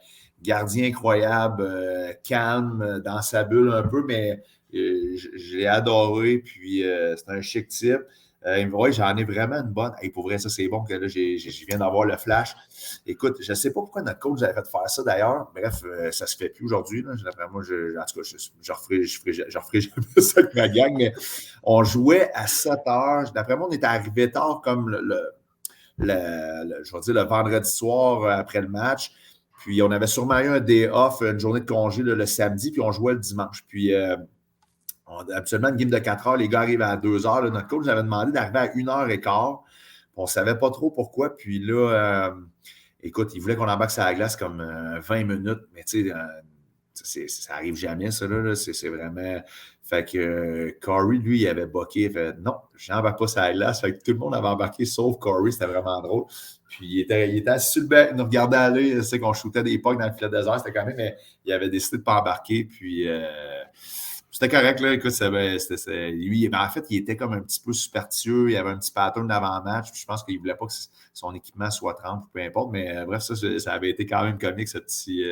gardien incroyable, calme, dans sa bulle un peu, mais j'ai adoré, puis c'est un chic type. Il me voit, j'en ai vraiment une bonne. Hey, pour vrai, ça, c'est bon que là, je viens d'avoir le flash. Écoute, je ne sais pas pourquoi notre coach avait fait faire ça d'ailleurs. Bref, ça ne se fait plus aujourd'hui. D'après moi, en tout cas, je referai jamais ça avec ma gang, mais on jouait à 7 heures. D'après moi, on était arrivé tard comme je vais dire le vendredi soir après le match. Puis, on avait sûrement eu un day off, une journée de congé le samedi, puis on jouait le dimanche. Puis, habituellement, une game de 4 heures, les gars arrivent à 2 heures. Là, notre coach nous avait demandé d'arriver à 1h15. On ne savait pas trop pourquoi. Puis là, écoute, il voulait qu'on embarque sur la glace comme 20 minutes. Mais tu sais, ça n'arrive jamais, ça. Là, c'est vraiment... Fait que Corey, lui, il avait boqué. Il fait non, je n'embarque pas sur la glace. Fait que tout le monde avait embarqué sauf Corey. C'était vraiment drôle. Puis il était assis sur le banc, il nous regardait aller. C'est qu'on shootait des pucks dans le filet désert. C'était quand même... Mais il avait décidé de ne pas embarquer. Puis... c'était correct, là. Écoute, lui, en fait, il était comme un petit peu superstitieux. Il avait un petit pattern d'avant-match. Puis je pense qu'il ne voulait pas que son équipement soit 30 ou peu importe. Mais bref, ça avait été quand même comique, ce petit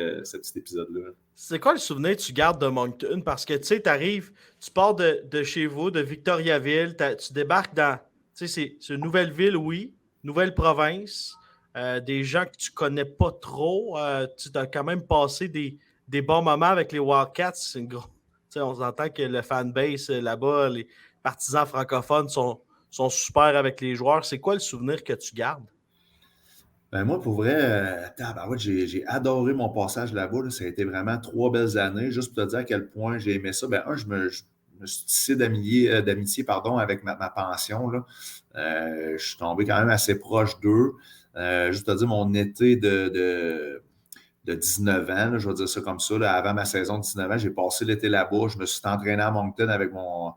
épisode-là. C'est quoi le souvenir que tu gardes de Moncton? Parce que, tu sais, tu pars de chez vous, de Victoriaville, tu débarques dans... Tu sais, c'est une nouvelle ville, oui. Nouvelle province. Des gens que tu ne connais pas trop. Tu as quand même passé des bons moments avec les Wildcats. C'est une grosse... On entend que le fanbase là-bas, les partisans francophones sont super avec les joueurs. C'est quoi le souvenir que tu gardes? Ben moi, pour vrai, j'ai adoré mon passage là-bas. Là. Ça a été vraiment 3 belles années. Juste pour te dire à quel point j'ai aimé ça. Ben, je me suis tissé d'amitié avec ma pension. Là. Je suis tombé quand même assez proche d'eux. Juste te dire, mon été de 19 ans, là, je vais dire ça comme ça, là, avant ma saison de 19 ans, j'ai passé l'été là-bas, je me suis entraîné à Moncton avec mon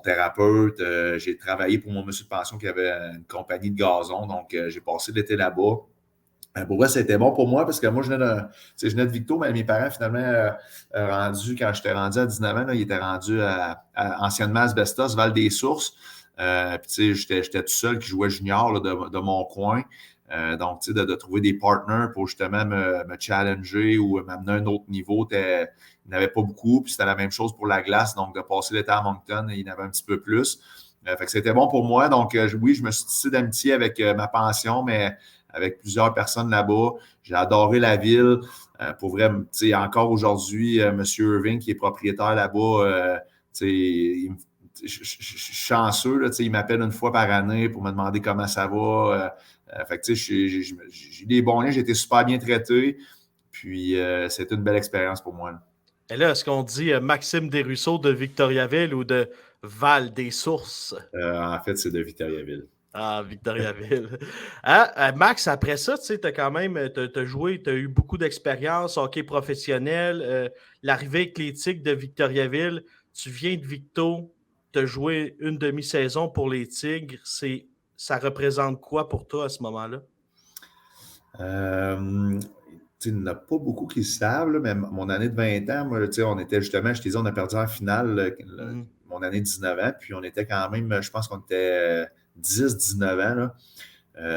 thérapeute, j'ai travaillé pour mon monsieur de pension qui avait une compagnie de gazon, donc j'ai passé l'été là-bas. Pour vrai, c'était bon pour moi parce que moi, je venais de Victo, mais mes parents, finalement, quand j'étais rendu à 19 ans, là, ils étaient rendus anciennement Asbestos, Val-des-Sources. Puis, j'étais tout seul qui jouait junior là, de mon coin. Donc, tu sais, de trouver des partners pour justement me challenger ou m'amener à un autre niveau, il n'y en avait pas beaucoup. Puis c'était la même chose pour la glace. Donc, de passer l'été à Moncton, il y en avait un petit peu plus. Fait que c'était bon pour moi. Donc, oui, je me suis tissé d'amitié avec ma pension, mais avec plusieurs personnes là-bas. J'ai adoré la ville. Pour vrai, tu sais, encore aujourd'hui, M. Irving, qui est propriétaire là-bas, tu sais, je suis chanceux, là, il m'appelle une fois par année pour me demander comment ça va. Fait que, j'ai des bons liens, j'ai été super bien traité. Puis, c'était une belle expérience pour moi. Là. Et là, est-ce qu'on dit Maxime Desruisseaux de Victoriaville ou de Val-des-Sources? En fait, c'est de Victoriaville. Ah, Victoriaville. Hein? Max, après ça, tu sais, tu as quand même t'as joué, tu as eu beaucoup d'expérience, hockey professionnel, l'arrivée athlétique de Victoriaville. Tu viens de Victo, tu as joué une demi-saison pour les Tigres. Ça représente quoi pour toi à ce moment-là? Il n'y en a pas beaucoup qui le savent, là, mais mon année de 20 ans, moi, on était justement, je t'ai dit, on a perdu en finale mon année de 19 ans, puis on était quand même, je pense qu'on était 10-19 ans. Là.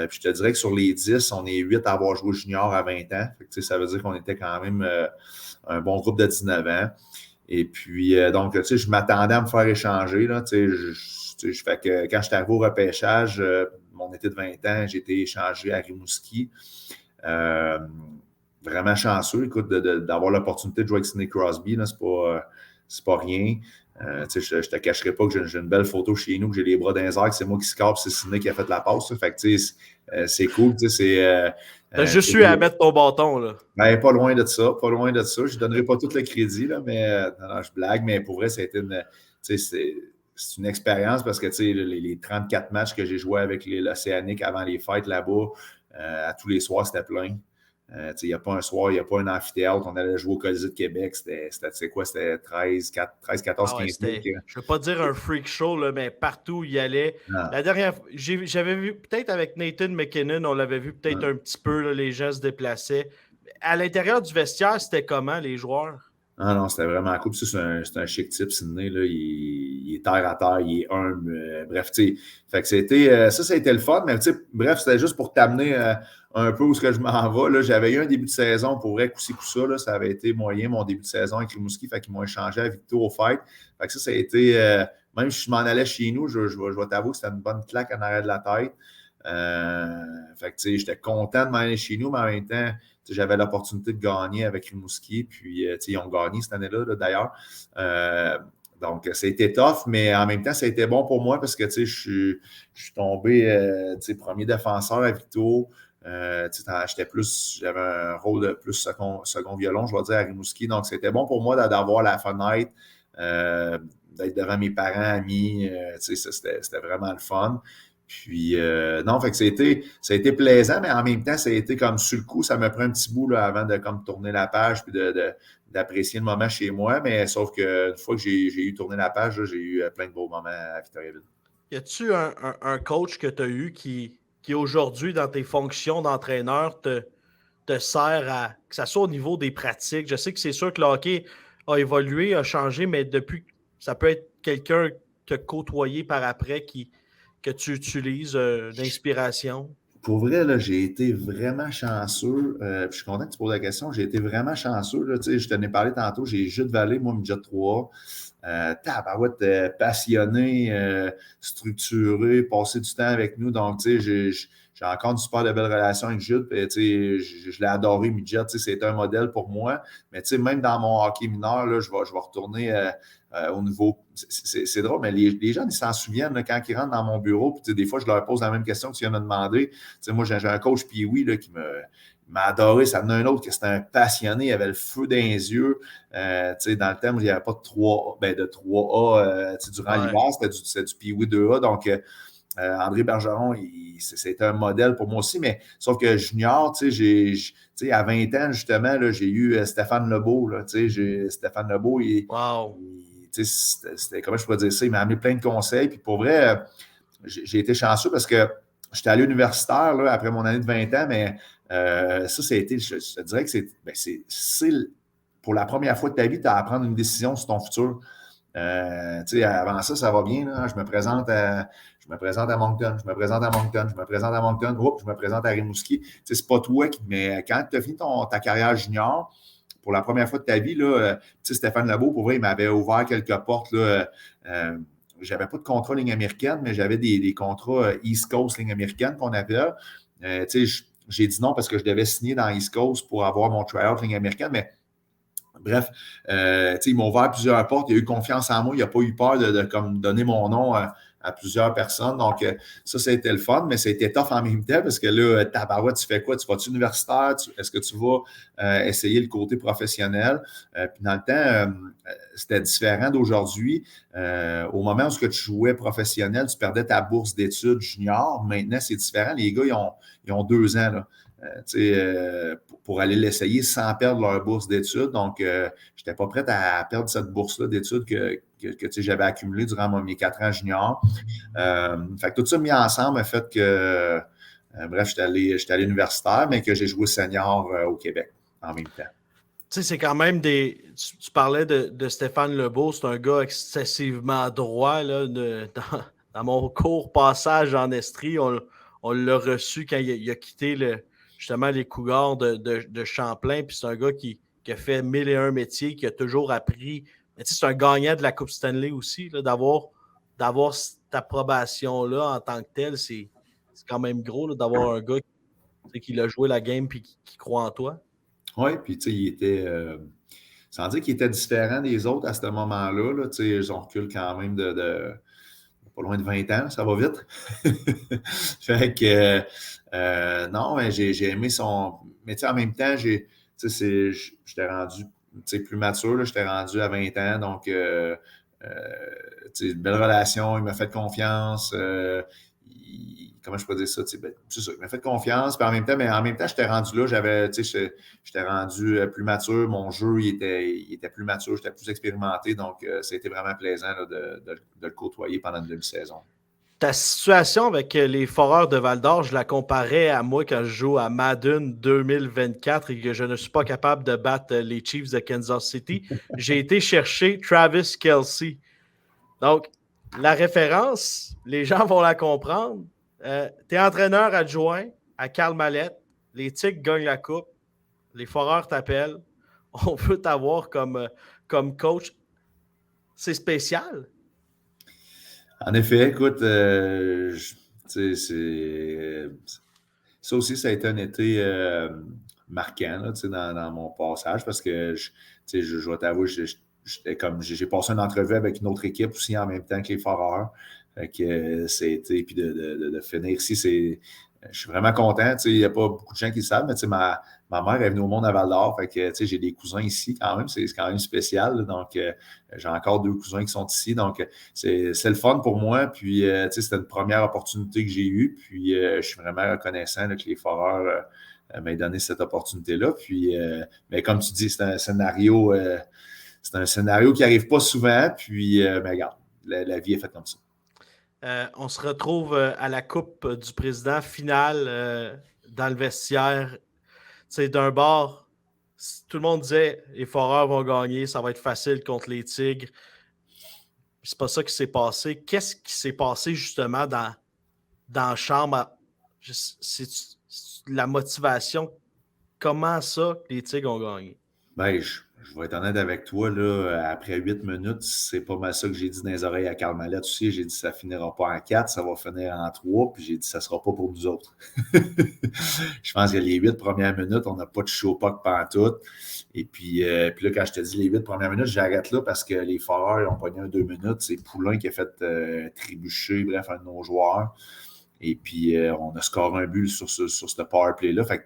Puis je te dirais que sur les 10, on est 8 à avoir joué junior à 20 ans. Fait que, ça veut dire qu'on était quand même un bon groupe de 19 ans. Et puis, donc, je m'attendais à me faire échanger. Là, fait que quand j'étais arrivé au repêchage, mon été de 20 ans, j'ai été échangé à Rimouski. Vraiment chanceux, écoute, d'avoir l'opportunité de jouer avec Sidney Crosby, là, c'est pas rien. Je te cacherai pas que j'ai une belle photo chez nous, que j'ai les bras dans les airs, que c'est moi qui score, c'est Sidney qui a fait la passe. Fait que, c'est cool. T'as juste eu à mettre ton bâton, là. Ben, pas loin de ça, pas loin de ça. Je ne donnerai pas tout le crédit, là, mais non, je blague, mais pour vrai, ça a été c'est une expérience parce que les 34 matchs que j'ai joués avec l'Océanique avant les fêtes là-bas, à tous les soirs, c'était plein. Il n'y a pas un soir, il n'y a pas un amphithéâtre. On allait jouer au Colisée de Québec. C'était 13, 14, 15 000. Je ne veux pas dire un freak show, là, mais partout où il y allait. Non. La dernière fois, j'avais vu, peut-être avec Nathan McKinnon, on l'avait vu peut-être un petit peu, là, les gens se déplaçaient. À l'intérieur du vestiaire, c'était comment, les joueurs? Ah non, c'était vraiment cool. C'est un chic type, Sidney. Là. Il est terre à terre, il est humble. Bref, tu sais. Fait que c'était. Ça a été le fun, mais bref, c'était juste pour t'amener un peu où ce que je m'en vais. Là. J'avais eu un début de saison pour vrai, coup-ci, coup-ça. Là. Ça avait été moyen, mon début de saison avec Rimouski. Fait qu'ils m'ont échangé à Victo au fait. Fait que ça a été. Même si je m'en allais chez nous, je vais t'avouer que c'était une bonne claque en arrière de la tête. Fait que, tu sais, j'étais content de m'en aller chez nous, mais en même temps, j'avais l'opportunité de gagner avec Rimouski, puis ils ont gagné cette année-là, là, d'ailleurs. Donc, ça a été tough, mais en même temps, ça a été bon pour moi parce que je suis tombé premier défenseur à Victo. J'avais un rôle de plus second violon, je vais dire, à Rimouski. Donc, c'était bon pour moi d'avoir la fenêtre, d'être devant mes parents, amis. C'était vraiment le fun. Puis, non, fait que ça a été plaisant, mais en même temps, ça a été comme sur le coup, ça me prend un petit bout là, avant de comme tourner la page puis d'apprécier le moment chez moi. Mais sauf qu'une fois que j'ai eu tourné la page, là, j'ai eu plein de beaux moments à Victoriaville. Y a-tu un coach que tu as eu qui aujourd'hui, dans tes fonctions d'entraîneur, te sert à, que ce soit au niveau des pratiques? Je sais que c'est sûr que le hockey a évolué, a changé, mais depuis, ça peut être quelqu'un que tu as côtoyé par après que tu utilises d'inspiration? Pour vrai, là, j'ai été vraiment chanceux. Je suis content que tu poses la question. J'ai été vraiment chanceux. Là, je t'en ai parlé tantôt. J'ai Jude Vallée, moi, midget 3. Tabarouette, passionné, structuré, passé du temps avec nous. Donc, j'ai encore une super de belle relation avec Jude. Je l'ai adoré, midget. C'est un modèle pour moi. Mais même dans mon hockey mineur, là, je vais retourner au niveau. C'est drôle, mais les gens, ils s'en souviennent là, quand ils rentrent dans mon bureau. Puis, des fois, je leur pose la même question que tu viens de me demander. Moi, j'ai un coach Pee-Wee qui m'a adoré. Ça venait un autre que c'était un passionné. Il avait le feu dans les yeux. Dans le thème, il n'y avait pas de 3A durant l'hiver. C'était du Pee-Wee 2A. Donc, André Bergeron, c'est un modèle pour moi aussi. Mais sauf que junior, à 20 ans, justement, là, j'ai eu Stéphane Lebeau. Là, Stéphane Lebeau, c'était, comment je pourrais dire ça? Il m'a amené plein de conseils. Puis pour vrai, j'ai été chanceux parce que j'étais allé universitaire là, après mon année de 20 ans, mais ça a été, je te dirais que c'est pour la première fois de ta vie, tu as à prendre une décision sur ton futur. Avant ça va bien. Là, je me présente à Moncton, je me présente à Rimouski. C'est pas toi mais quand tu as fini ta carrière junior, pour la première fois de ta vie, là, Stéphane Lebeau, pour vrai, il m'avait ouvert quelques portes. Là, j'avais pas de contrat ligne américaine, mais j'avais des contrats East Coast ligne américaine qu'on appelle. J'ai dit non parce que je devais signer dans East Coast pour avoir mon tryout ligne américaine, mais Bref, ils m'ont ouvert plusieurs portes. Il a eu confiance en moi. Il n'a pas eu peur de comme donner mon nom à plusieurs personnes. Donc, ça a été le fun, mais ça a été tough en même temps parce que là, tabarouette, tu fais quoi? Tu vas-tu universitaire? Est-ce que tu vas essayer le côté professionnel? Puis dans le temps, c'était différent d'aujourd'hui. Au moment où tu jouais professionnel, tu perdais ta bourse d'études junior. Maintenant, c'est différent. Les gars, ils ont 2 ans, là. Pour aller l'essayer sans perdre leur bourse d'études. Donc, je n'étais pas prêt à perdre cette bourse-là d'études que j'avais accumulée durant mes 4 ans junior. Fait que tout ça mis ensemble a fait que, bref, j'étais allé universitaire, mais que j'ai joué senior au Québec en même temps. Tu sais, c'est quand même des... Tu parlais de Stéphane Lebeau, c'est un gars excessivement droit. Là, dans mon court passage en Estrie, on l'a reçu quand il a quitté justement les Cougars de Champlain. Puis c'est un gars qui a fait 1001 métiers, qui a toujours appris. Mais tu sais, c'est un gagnant de la Coupe Stanley aussi. Là, d'avoir cette approbation-là en tant que tel, c'est quand même gros là, d'avoir un gars qui a joué la game et qui croit en toi. Oui, puis tu sais, il était... sans dire qu'il était différent des autres à ce moment-là, là, tu sais, ils ont reculé quand même de pas loin de 20 ans, ça va vite. Fait que, non, mais j'ai aimé son... Mais tu sais, en même temps, j'étais rendu plus mature, là, j'étais rendu à 20 ans, donc, tu sais, une belle relation, il m'a fait confiance, comment je peux dire ça? Ben, c'est ça, il m'a fait confiance, puis en même temps, j'étais rendu là, j'étais rendu plus mature, mon jeu, il était plus mature, j'étais plus expérimenté, donc ça a été vraiment plaisant là, de le côtoyer pendant une demi-saison. Ta situation avec les Foreurs de Val-d'Or, je la comparais à moi quand je joue à Madden 2024 et que je ne suis pas capable de battre les Chiefs de Kansas City. J'ai été chercher Travis Kelce. Donc, la référence, les gens vont la comprendre. Tu es entraîneur adjoint à Karl Mallette. Les Tigres gagnent la coupe. Les Foreurs t'appellent. On veut t'avoir comme coach. C'est spécial. En effet, écoute, ça aussi, ça a été un été marquant là, dans mon passage parce que je dois t'avouer, j'ai passé une entrevue avec une autre équipe aussi en même temps que les Foreurs. C'était, puis de finir ici, je suis vraiment content. Il n'y a pas beaucoup de gens qui le savent, mais ma mère est venue au monde à Val-d'Or. Fait que j'ai des cousins ici quand même. C'est quand même spécial. Là, donc, j'ai encore 2 cousins qui sont ici. Donc, c'est le fun pour moi. Puis, c'était une première opportunité que j'ai eue. Puis, je suis vraiment reconnaissant là, que les Foreurs m'aient donné cette opportunité-là. Puis, mais comme tu dis, c'est un scénario qui n'arrive pas souvent. Puis, mais regarde, la vie est faite comme ça. On se retrouve à la Coupe du Président finale dans le vestiaire. D'un bord, tout le monde disait les Foreurs vont gagner, ça va être facile contre les Tigres. C'est pas ça qui s'est passé. Qu'est-ce qui s'est passé justement dans la chambre? C'est la motivation. Comment ça les Tigres ont gagné? Ben, je vais être honnête avec toi, là, après 8 minutes, c'est pas mal ça que j'ai dit dans les oreilles à Karl Mallette aussi. J'ai dit ça finira pas en 4, ça va finir en 3, puis j'ai dit ça sera pas pour nous autres. Je pense que les 8 premières minutes, on n'a pas de show puck pantoute. Et puis là, quand je te dis les 8 premières minutes, j'arrête là parce que les Foreurs, ils ont pogné un 2 minutes. C'est Poulain qui a fait trébucher, bref, un de nos joueurs. Et puis, on a scoré un but sur ce power play-là. Fait que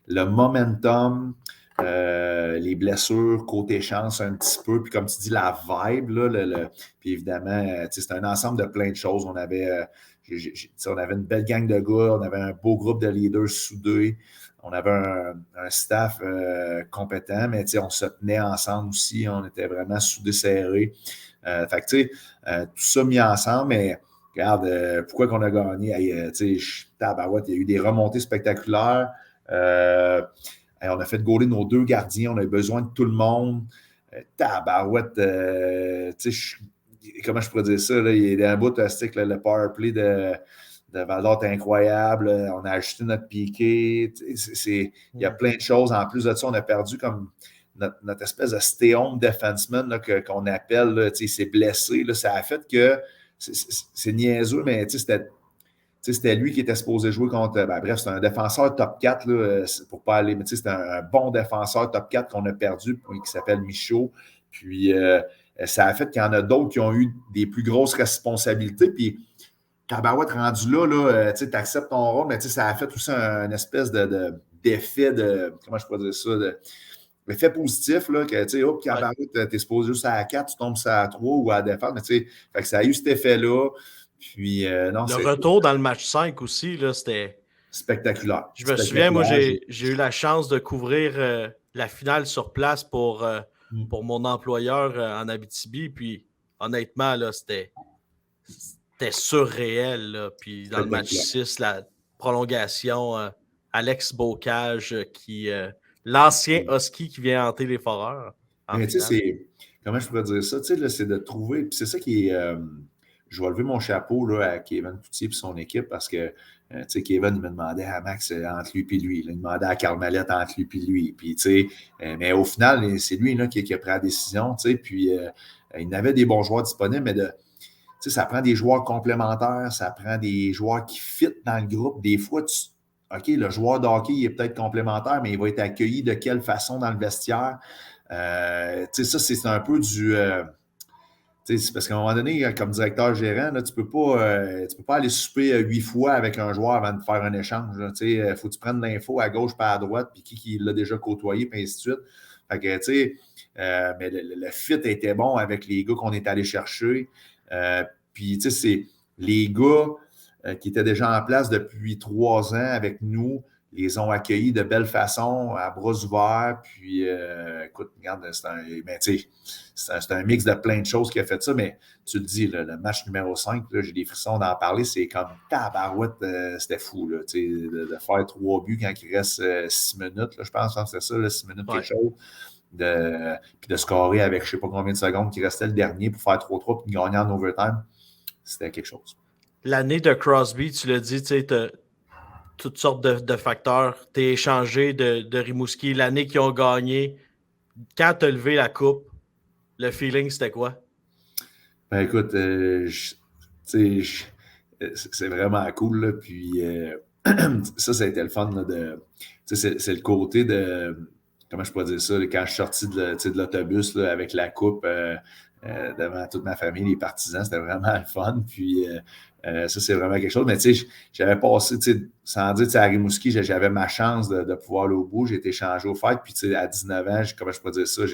le momentum, les blessures, côté chance un petit peu, puis comme tu dis, la vibe, là, puis évidemment, c'est un ensemble de plein de choses. On avait une belle gang de gars, on avait un beau groupe de leaders soudés, on avait un staff compétent, mais on se tenait ensemble aussi, on était vraiment soudés, serrés. Fait que, tout ça mis ensemble, mais regarde, pourquoi qu'on a gagné? Tabarouette, il y a eu des remontées spectaculaires. On a fait gauler nos 2 gardiens. On a eu besoin de tout le monde. Tabarouette, comment je pourrais dire ça? Là, il y a un bout de stick, le power play de Val-d'Or est incroyable. On a ajusté notre piqué. Il y a plein de choses. En plus de ça, on a perdu comme notre espèce de stay-home defenseman là, qu'on appelle. Là, il s'est blessé. Là, ça a fait que c'est niaiseux, mais c'était c'était lui qui était supposé jouer contre. Bref, c'est un défenseur top 4, là, pour pas aller, mais c'est un bon défenseur top 4 qu'on a perdu, qui s'appelle Michaud. Puis ça a fait qu'il y en a d'autres qui ont eu des plus grosses responsabilités. Puis Tabarouette rendu là, tu acceptes ton rôle, mais ça a fait aussi une espèce d'effet de. Comment je pourrais dire ça? L'effet positif, là, que, tu sais, hop, Tabarouette, t'es supposé juste à 4, tu tombes sur à 3 ou à défense, mais tu sais, fait que ça a eu cet effet-là. Puis, non, le retour dans le match 5 aussi, là, c'était spectaculaire. Je me souviens, moi, j'ai eu la chance de couvrir la finale sur place pour mon employeur en Abitibi. Puis, honnêtement, là, c'était surréel. Là. Puis, dans le match 6, la prolongation, Alex Bocage, l'ancien Husky qui vient hanter les Foreurs. Mais tu sais, comment je pourrais dire ça? Tu sais, c'est de trouver. Puis, c'est ça qui est. Je vais lever mon chapeau là, à Kevin Poutier et son équipe parce que Kevin il me demandait à Max entre lui et lui. Là, il demandait à Carl Mallette entre lui et lui. Puis, mais au final, c'est lui là, qui a pris la décision. Puis il avait des bons joueurs disponibles, mais ça prend des joueurs complémentaires, ça prend des joueurs qui fit dans le groupe. Des fois, OK, le joueur de hockey il est peut-être complémentaire, mais il va être accueilli de quelle façon dans le vestiaire. Ça, c'est un peu du. C'est parce qu'à un moment donné, comme directeur gérant, là, tu peux pas aller souper 8 fois avec un joueur avant de faire un échange. Il faut que tu prennes l'info à gauche pas à droite, puis qui l'a déjà côtoyé, puis ainsi de suite. Fait que, mais le fit était bon avec les gars qu'on est allé chercher. Puis, c'est les gars qui étaient déjà en place depuis 3 ans avec nous, les ont accueillis de belle façon, à bras ouverts. Puis, écoute, regarde, c'est un mix de plein de choses qui a fait ça. Mais tu le dis, là, le match numéro 5, là, j'ai des frissons d'en parler. C'est comme tabarouette, c'était fou. Là, de faire 3 buts quand il reste 6 minutes. Là, je pense que c'était ça, là, 6 minutes quelque chose. Puis de scorer avec je ne sais pas combien de secondes qui restait le dernier pour faire 3-3 puis gagner en overtime. C'était quelque chose. L'année de Crosby, tu l'as dit, tu sais, toutes sortes de facteurs. Tu es échangé de Rimouski, l'année qu'ils ont gagné. Quand tu as levé la coupe, le feeling, c'était quoi? Ben écoute, c'est vraiment cool. Là, puis ça a été le fun. Là, c'est le côté de... Comment je pourrais dire ça? Quand je suis sorti de l'autobus là, avec la coupe devant toute ma famille, les partisans, c'était vraiment le fun. Puis ça, c'est vraiment quelque chose. Mais tu sais, j'avais passé, sans dire à Rimouski, j'avais ma chance de pouvoir aller au bout. J'ai été échangé au fait. Puis à 19 ans, comment je pourrais dire ça?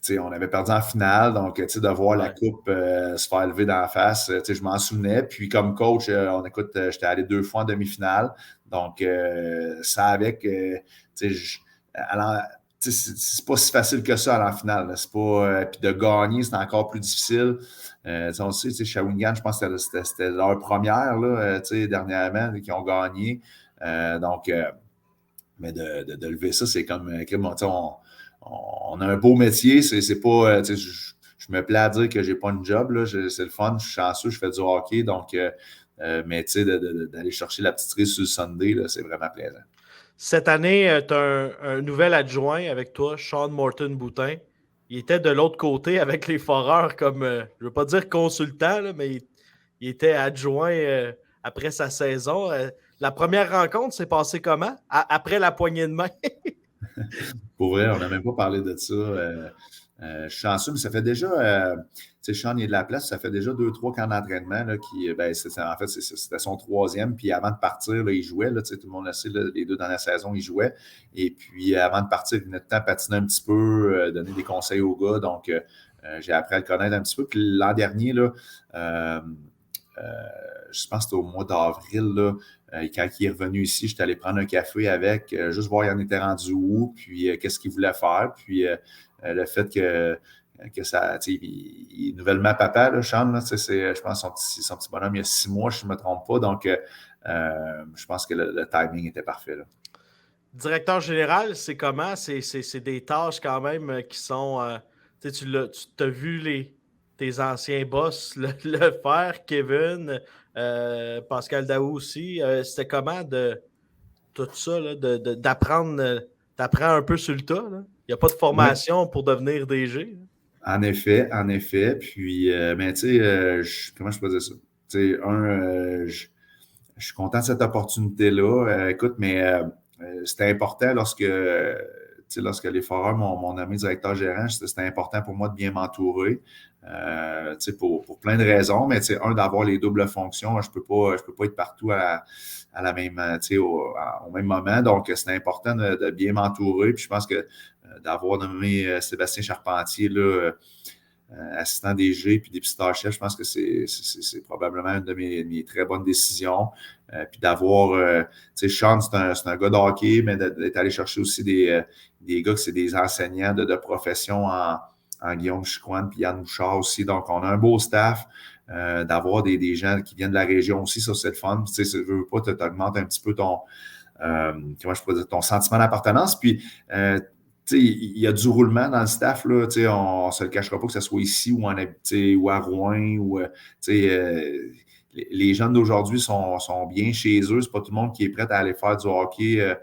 On avait perdu en finale, donc de voir la coupe se faire lever d'en face, je m'en souvenais. Puis comme coach, j'étais allé 2 fois en demi-finale. Donc, ça avec, c'est pas si facile que ça à la finale. C'est pas, puis de gagner, c'est encore plus difficile. On sait, Shawinigan, je pense que c'était leur première là, dernièrement qu'ils ont gagné. Mais de lever ça, c'est comme, on a un beau métier. C'est pas, je me plais à dire que j'ai pas une job. Là, c'est le fun, je suis chanceux, je fais du hockey. Donc, mais d'aller chercher la petite cerise sur le Sunday, là, c'est vraiment plaisant. Cette année, tu as un nouvel adjoint avec toi, Sean Morton-Boutin. Il était de l'autre côté avec les Foreurs comme, je ne veux pas dire consultant, là, mais il était adjoint après sa saison. La première rencontre s'est passée comment? Après la poignée de main? Pour vrai, on n'a même pas parlé de ça. Je suis chanceux, mais ça fait déjà, Sean est de la place, ça fait déjà 2-3 camps d'entraînement là, en fait, c'était son 3e. Puis avant de partir, là, il jouait. Là, tout le monde le sait, là, les 2 dernières saisons, il jouait. Et puis avant de partir, il venait tout le temps patiner un petit peu, donner des conseils aux gars. Donc, j'ai appris à le connaître un petit peu. Puis l'an dernier, là, je pense que c'était au mois d'avril, là, quand il est revenu ici, j'étais allé prendre un café avec, juste voir il en était rendu où, puis qu'est-ce qu'il voulait faire. Puis le fait que ça, il est nouvellement papa, là, Sean, là, je pense son petit bonhomme, il y a 6 mois, je ne me trompe pas. Donc, je pense que le timing était parfait. Là. Directeur général, c'est comment? C'est des tâches quand même qui sont... tu as vu tes anciens boss le faire, Kevin, Pascal Daou aussi. C'était comment de tout ça, là, d'apprendre un peu sur le tas? Là? Il n'y a pas de formation pour devenir DG. Là. En effet, en effet. Puis, mais tu sais, comment je peux dire ça? Tu sais, je suis content de cette opportunité-là. Écoute, mais c'était important lorsque les Foreurs m'ont nommé directeur gérant, c'était important pour moi de bien m'entourer. Pour plein de raisons, mais d'avoir les doubles fonctions, je peux pas être partout à la même, au même moment. Donc, c'est important de bien m'entourer. Puis je pense que d'avoir nommé Sébastien Charpentier là, assistant DG puis dépisteur-chef, je pense que c'est probablement une de mes très bonnes décisions. Puis d'avoir, Sean, c'est un gars de hockey, mais d'être allé chercher aussi des gars que c'est des enseignants de profession en Guillaume Chicoine puis Yann Bouchard aussi. Donc, on a un beau staff. D'avoir des gens qui viennent de la région aussi, ça, c'est le fun. Tu sais, je veux pas, t'augmentes un petit peu ton sentiment d'appartenance. Puis, il y a du roulement dans le staff, là, on ne se le cachera pas que ce soit ici ou à Rouen. Les jeunes d'aujourd'hui sont bien chez eux. C'est pas tout le monde qui est prêt à aller faire du hockey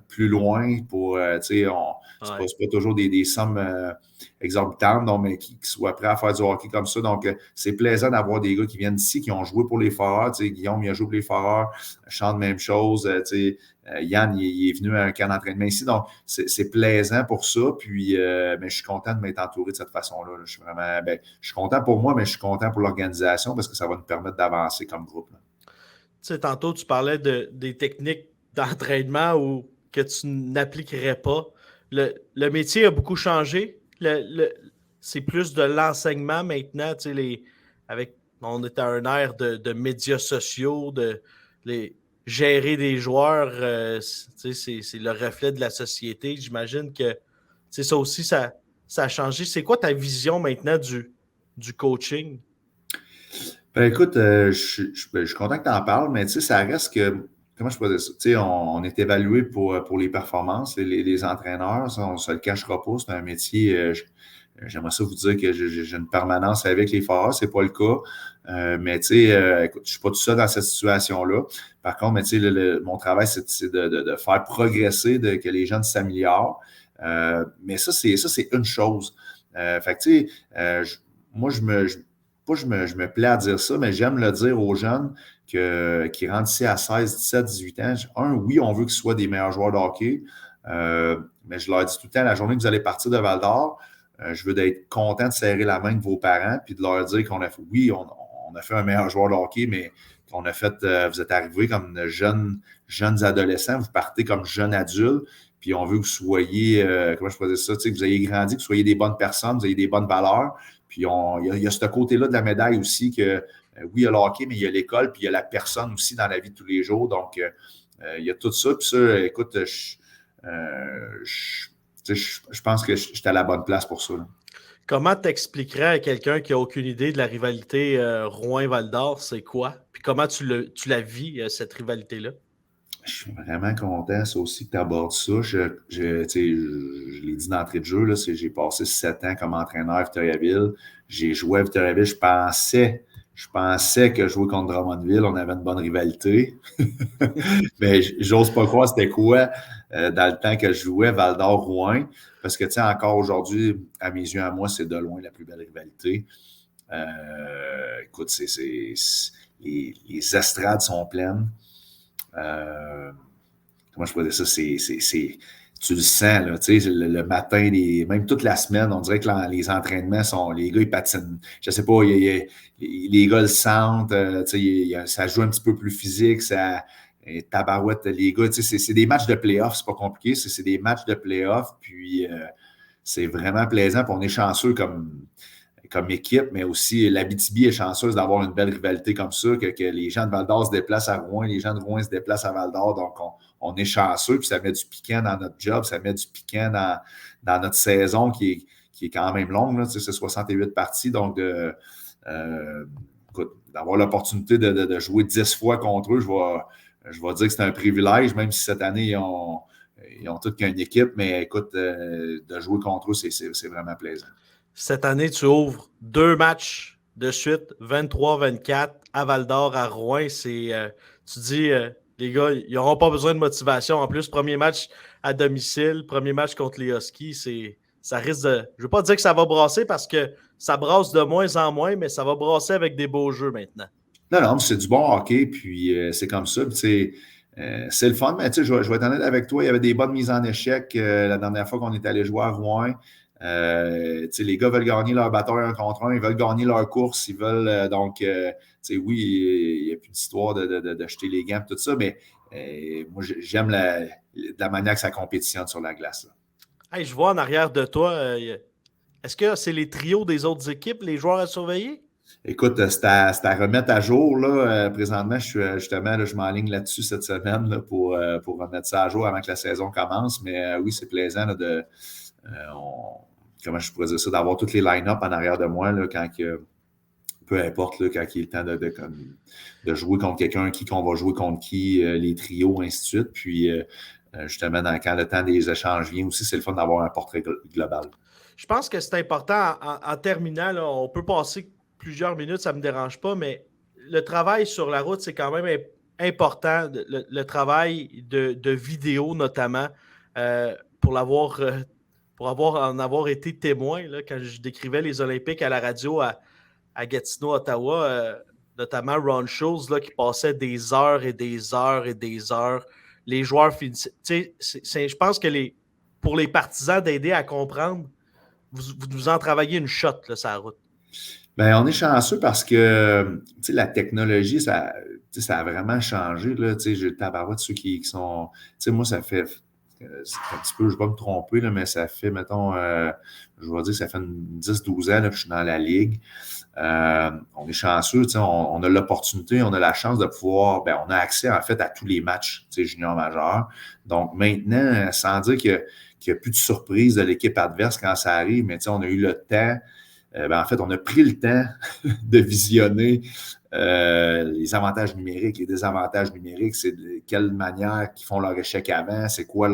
plus loin pour, c'est pas toujours des sommes exorbitantes, donc, mais qui soient prêts à faire du hockey comme ça. Donc, c'est plaisant d'avoir des gars qui viennent d'ici, qui ont joué pour les Foreurs. Guillaume, il a joué pour les Foreurs. Chante même chose. Yann, il est venu à un camp d'entraînement ici. Donc, c'est plaisant pour ça. Puis, mais je suis content de m'être entouré de cette façon-là. Je suis vraiment, je suis content pour moi, mais je suis content pour l'organisation parce que ça va nous permettre d'avancer comme groupe. Tantôt, tu parlais des techniques d'entraînement ou que tu n'appliquerais pas. Le métier a beaucoup changé. C'est plus de l'enseignement maintenant. On est à un ère de médias sociaux, gérer des joueurs. C'est le reflet de la société. J'imagine que ça aussi, ça a changé. C'est quoi ta vision maintenant du coaching? Écoute, je suis content que tu en parles, mais ça reste que, comment je peux dire ça? On est évalué pour les performances, les entraîneurs, ça, on ne se le cachera pas, c'est un métier, j'aimerais ça vous dire que j'ai une permanence avec les Foreurs, c'est pas le cas, mais écoute, je suis pas tout seul dans cette situation-là. Par contre, mais mon travail, c'est de faire progresser, que les jeunes s'améliorent, mais ça, c'est une chose. Fait que, moi, je me plais à dire ça, mais j'aime le dire aux jeunes qui rentrent ici à 16, 17, 18 ans. Oui, on veut qu'ils soient des meilleurs joueurs de hockey, mais je leur dis tout le temps, la journée que vous allez partir de Val-d'Or, je veux d'être content de serrer la main de vos parents puis de leur dire qu'on a fait un meilleur joueur de hockey, mais qu'on a fait, vous êtes arrivés comme jeunes adolescents, vous partez comme jeunes adultes, puis on veut que vous soyez, comment je peux dire ça, que vous ayez grandi, que vous soyez des bonnes personnes, vous ayez des bonnes valeurs. Puis il y a ce côté-là de la médaille aussi que, oui, il y a le hockey, mais il y a l'école, puis il y a la personne aussi dans la vie de tous les jours. Donc, il y a tout ça. Puis ça, écoute, je pense que je suis à la bonne place pour ça. Là. Comment t'expliquerais à quelqu'un qui n'a aucune idée de la rivalité Rouen-Val d'Or, c'est quoi? Puis comment tu la vis, cette rivalité-là? Je suis vraiment content, ça aussi, que tu abordes ça. Je l'ai dit d'entrée de jeu, là, j'ai passé 7 ans comme entraîneur à Victoriaville. J'ai joué à Victoriaville. Je pensais que jouer contre Drummondville, on avait une bonne rivalité. Mais j'ose pas croire c'était quoi dans le temps que je jouais Val-d'Or-Rouen. Parce que, encore aujourd'hui, à mes yeux, à moi, c'est de loin la plus belle rivalité. Écoute, les estrades sont pleines. Comment je peux dire ça? Tu le sens, là, le matin, même toute la semaine, on dirait que les entraînements les gars, ils patinent. Je sais pas, les gars le sentent, ça joue un petit peu plus physique, tabarouette, les gars, c'est des matchs de play-off, c'est pas compliqué, c'est des matchs de play-off, puis c'est vraiment plaisant, puis on est chanceux comme équipe, mais aussi l'Abitibi est chanceuse d'avoir une belle rivalité comme ça, que les gens de Val-d'Or se déplacent à Rouen, les gens de Rouen se déplacent à Val-d'Or, donc on est chanceux, puis ça met du piquant dans notre job, ça met du piquant dans notre saison qui est quand même longue, là, c'est 68 parties, donc écoute, d'avoir l'opportunité de jouer 10 fois contre eux, je vais dire que c'est un privilège, même si cette année, ils ont toutes qu'une équipe, mais écoute, de jouer contre eux, c'est vraiment plaisant. Cette année, tu ouvres 2 matchs de suite, 23-24, à Val-d'Or, à Rouen. Tu dis, les gars, ils n'auront pas besoin de motivation. En plus, premier match à domicile, premier match contre les Huskies, ça risque de... Je ne veux pas dire que ça va brasser parce que ça brasse de moins en moins, mais ça va brasser avec des beaux jeux maintenant. Non, c'est du bon hockey, puis c'est comme ça. C'est le fun, mais je vais être honnête avec toi, il y avait des bonnes mises en échec la dernière fois qu'on est allé jouer à Rouen. Les gars veulent gagner leur bataille 1 contre 1, ils veulent gagner leur course, ils veulent oui, il n'y a plus d'histoire de jeter les gants et tout ça, mais moi j'aime la manière que ça compétitionne sur la glace. Hey, je vois en arrière de toi, est-ce que c'est les trios des autres équipes, les joueurs à surveiller? Écoute, c'est à remettre à jour. Là. Présentement, je m'enligne là-dessus cette semaine là, pour remettre ça à jour avant que la saison commence. Mais oui, c'est plaisant là, comment je pourrais dire ça, d'avoir toutes les line-up en arrière de moi là, peu importe là, quand il est le temps de jouer contre quelqu'un, qu'on va jouer contre qui, les trios, ainsi de suite. Puis justement, quand le temps des échanges vient aussi, c'est le fun d'avoir un portrait global. Je pense que c'est important en terminant. Là, on peut passer plusieurs minutes, ça ne me dérange pas, mais le travail sur la route, c'est quand même important. Le travail de vidéo, notamment, pour en avoir été témoin, là, quand je décrivais les Olympiques à la radio à Gatineau, Ottawa, notamment Ron Schulz, là, qui passait des heures et des heures et des heures. Les joueurs finissaient. Je pense que pour les partisans d'aider à comprendre, vous en travaillez une shot là, sur la route. Bien, on est chanceux parce que la technologie, ça a vraiment changé. J'ai le tabarouette de ceux qui sont. Moi, ça fait. C'est un petit peu, je ne vais pas me tromper, là, mais ça fait, mettons, je vais dire que ça fait 10-12 ans là, que je suis dans la Ligue. On est chanceux, on a l'opportunité, on a la chance de pouvoir, on a accès en fait à tous les matchs juniors majeurs. Donc maintenant, sans dire qu'il n'y a plus de surprise de l'équipe adverse quand ça arrive, mais on a eu le temps. En fait, on a pris le temps de visionner les avantages numériques, les désavantages numériques, c'est de quelle manière ils font leur échec avant, c'est quoi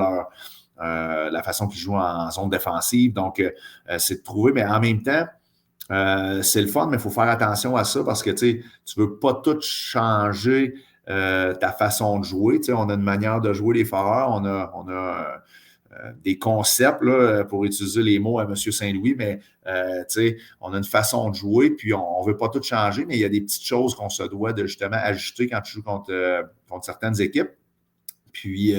la façon qu'ils jouent en zone défensive. Donc, c'est de trouver, mais en même temps, c'est le fun, mais il faut faire attention à ça parce que tu ne veux pas tout changer ta façon de jouer. On a une manière de jouer les foreurs, on a des concepts, là, pour utiliser les mots à M. Saint-Louis, mais on a une façon de jouer, puis on ne veut pas tout changer, mais il y a des petites choses qu'on se doit de justement ajuster quand tu joues contre certaines équipes. Puis,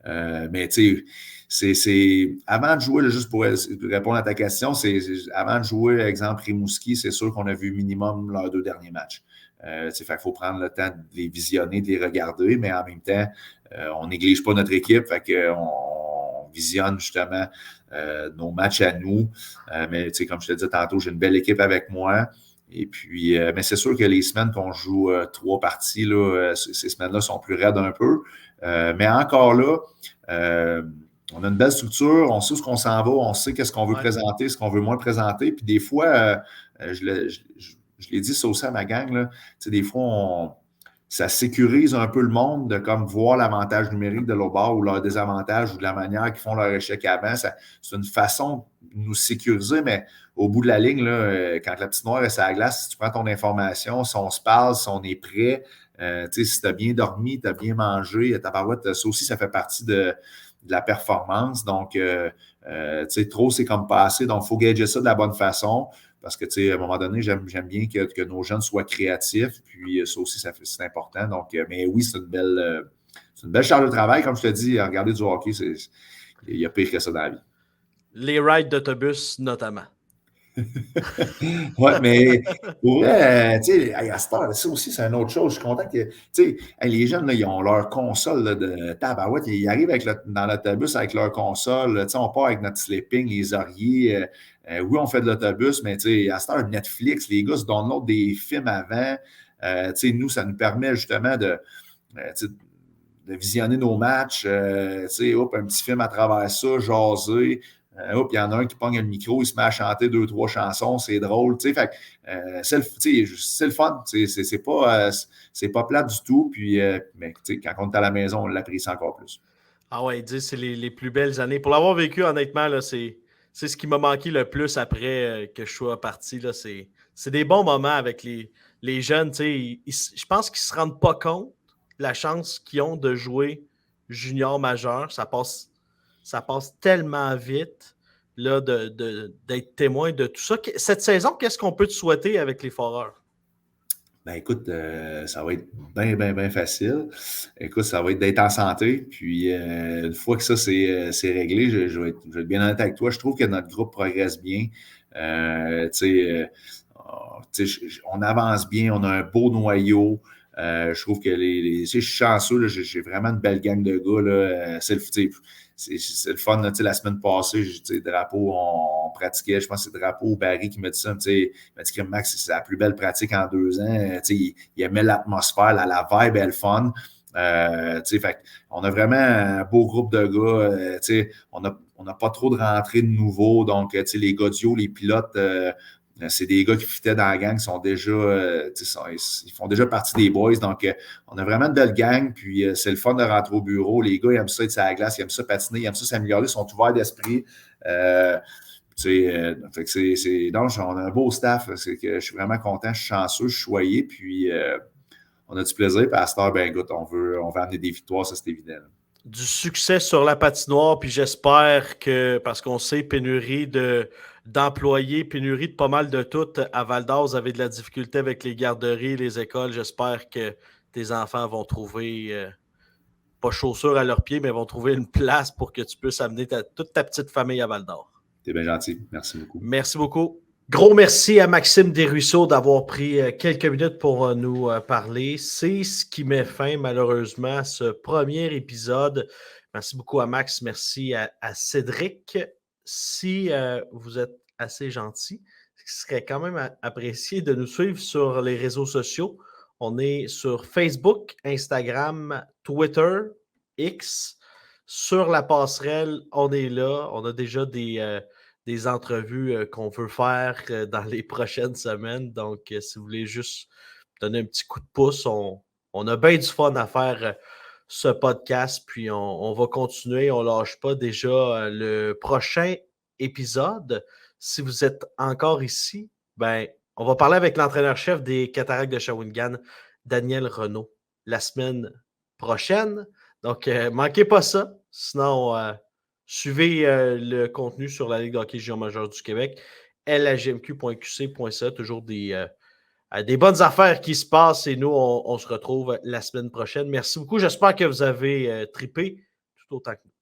mais tu sais, c'est avant de jouer, là, juste pour répondre à ta question, c'est avant de jouer, exemple, Rimouski, c'est sûr qu'on a vu minimum leurs 2 derniers matchs. Fait qu'il faut prendre le temps de les visionner, de les regarder, mais en même temps, on néglige pas notre équipe, fait qu'on visionne justement nos matchs à nous. Mais comme je te disais tantôt, j'ai une belle équipe avec moi. Et puis, mais c'est sûr que les semaines qu'on joue 3 parties, là, ces semaines-là sont plus raides un peu. Mais encore là, on a une belle structure, on sait où on s'en va, on sait qu'est-ce qu'on veut présenter, ce qu'on veut moins présenter. Puis des fois, je l'ai dit ça aussi à ma gang, là, des fois, ça sécurise un peu le monde de comme voir l'avantage numérique de l'autre bord ou leur désavantage ou de la manière qu'ils font leur échec avant. C'est une façon de nous sécuriser, mais au bout de la ligne, là, quand la petite noire est sur la glace, si tu prends ton information, si on se parle, si on est prêt, si tu as bien dormi, tu as bien mangé, ta parouette, ça aussi, ça fait partie de la performance. Donc, trop, c'est comme pas assez. Donc, il faut gager ça de la bonne façon. Parce que, à un moment donné, j'aime bien que nos jeunes soient créatifs. Puis, ça aussi, c'est important. Donc, mais oui, c'est une belle charge de travail. Comme je te dis, regarder du hockey, il y a pire que ça dans la vie. Les rides d'autobus, notamment. Oui, mais pour vrai, à cette heure, ça aussi, c'est une autre chose. Je suis content que, les jeunes, là, ils ont leur console là, de tabarouette. Ils arrivent dans l'autobus avec leur console. On part avec notre sleeping, les oreillers. Oui, on fait de l'autobus, mais à cette heure, Netflix, les gars se downloadent des films avant. Nous, ça nous permet justement de visionner nos matchs. Un petit film à travers ça, jaser. Il y en a un qui pogne le micro, il se met à chanter 2-3 chansons, c'est drôle. C'est le fun. C'est pas plate du tout. Puis, mais quand on est à la maison, on l'apprécie encore plus. Ah ouais, c'est les plus belles années. Pour l'avoir vécu, honnêtement, là, c'est ce qui m'a manqué le plus après que je sois parti. Là, c'est des bons moments avec les jeunes. Je pense qu'ils ne se rendent pas compte de la chance qu'ils ont de jouer junior majeur. Ça passe tellement vite. là, d'être témoin de tout ça. Cette saison, qu'est-ce qu'on peut te souhaiter avec les Foreurs? Ben écoute, ça va être bien facile. Écoute, ça va être d'être en santé. Puis une fois que ça c'est réglé, je vais être bien honnête avec toi. Je trouve que notre groupe progresse bien. On avance bien, on a un beau noyau. Je trouve que je suis chanceux, là, j'ai vraiment une belle gang de gars. Là, c'est le fun. Là, la semaine passée, drapeau, on pratiquait, je pense que c'est Drapeau ou Barry qui m'a dit ça. Il m'a dit que Max, c'est la plus belle pratique en 2 ans. Il aimait l'atmosphère, la vibe est le fun. Fait, on a vraiment un beau groupe de gars. On n'a pas trop de rentrées de nouveaux. Donc, les gars duo, les pilotes, c'est des gars qui fitaient dans la gang, qui sont déjà, ils font déjà partie des boys. Donc, on a vraiment une belle gang. Puis, c'est le fun de rentrer au bureau. Les gars, ils aiment ça être sur la glace, ils aiment ça patiner, ils aiment ça s'améliorer, ils sont ouverts d'esprit. Donc, on a un beau staff. C'est que je suis vraiment content, je suis chanceux, je suis choyé. Puis, on a du plaisir. Puis, à cette heure, ben, écoute, on veut amener des victoires, ça, c'est évident. Du succès sur la patinoire, puis j'espère que, parce qu'on sait, pénurie d'employés, pénurie de pas mal de tout, à Val-d'Or, vous avez de la difficulté avec les garderies, les écoles. J'espère que tes enfants vont trouver, pas chaussures à leurs pieds, mais vont trouver une place pour que tu puisses amener toute ta petite famille à Val-d'Or. T'es bien gentil. Merci beaucoup. Merci beaucoup. Gros merci à Maxime Desruisseaux d'avoir pris quelques minutes pour nous parler. C'est ce qui met fin, malheureusement, à ce premier épisode. Merci beaucoup à Max. Merci à Cédric. Si vous êtes assez gentil, ce serait quand même apprécié de nous suivre sur les réseaux sociaux. On est sur Facebook, Instagram, Twitter, X. Sur la passerelle, on est là. On a déjà des entrevues qu'on veut faire dans les prochaines semaines. Donc, si vous voulez juste donner un petit coup de pouce, on a bien du fun à faire ce podcast. Puis, on va continuer. On ne lâche pas déjà le prochain épisode. Si vous êtes encore ici, ben, on va parler avec l'entraîneur-chef des Cataractes de Shawinigan, Daniel Renaud, la semaine prochaine. Donc, manquez pas ça. Sinon, suivez le contenu sur la Ligue de hockey junior majeur du Québec, lagmq.qc.ca. Toujours des bonnes affaires qui se passent et nous, on se retrouve la semaine prochaine. Merci beaucoup. J'espère que vous avez trippé tout autant que nous.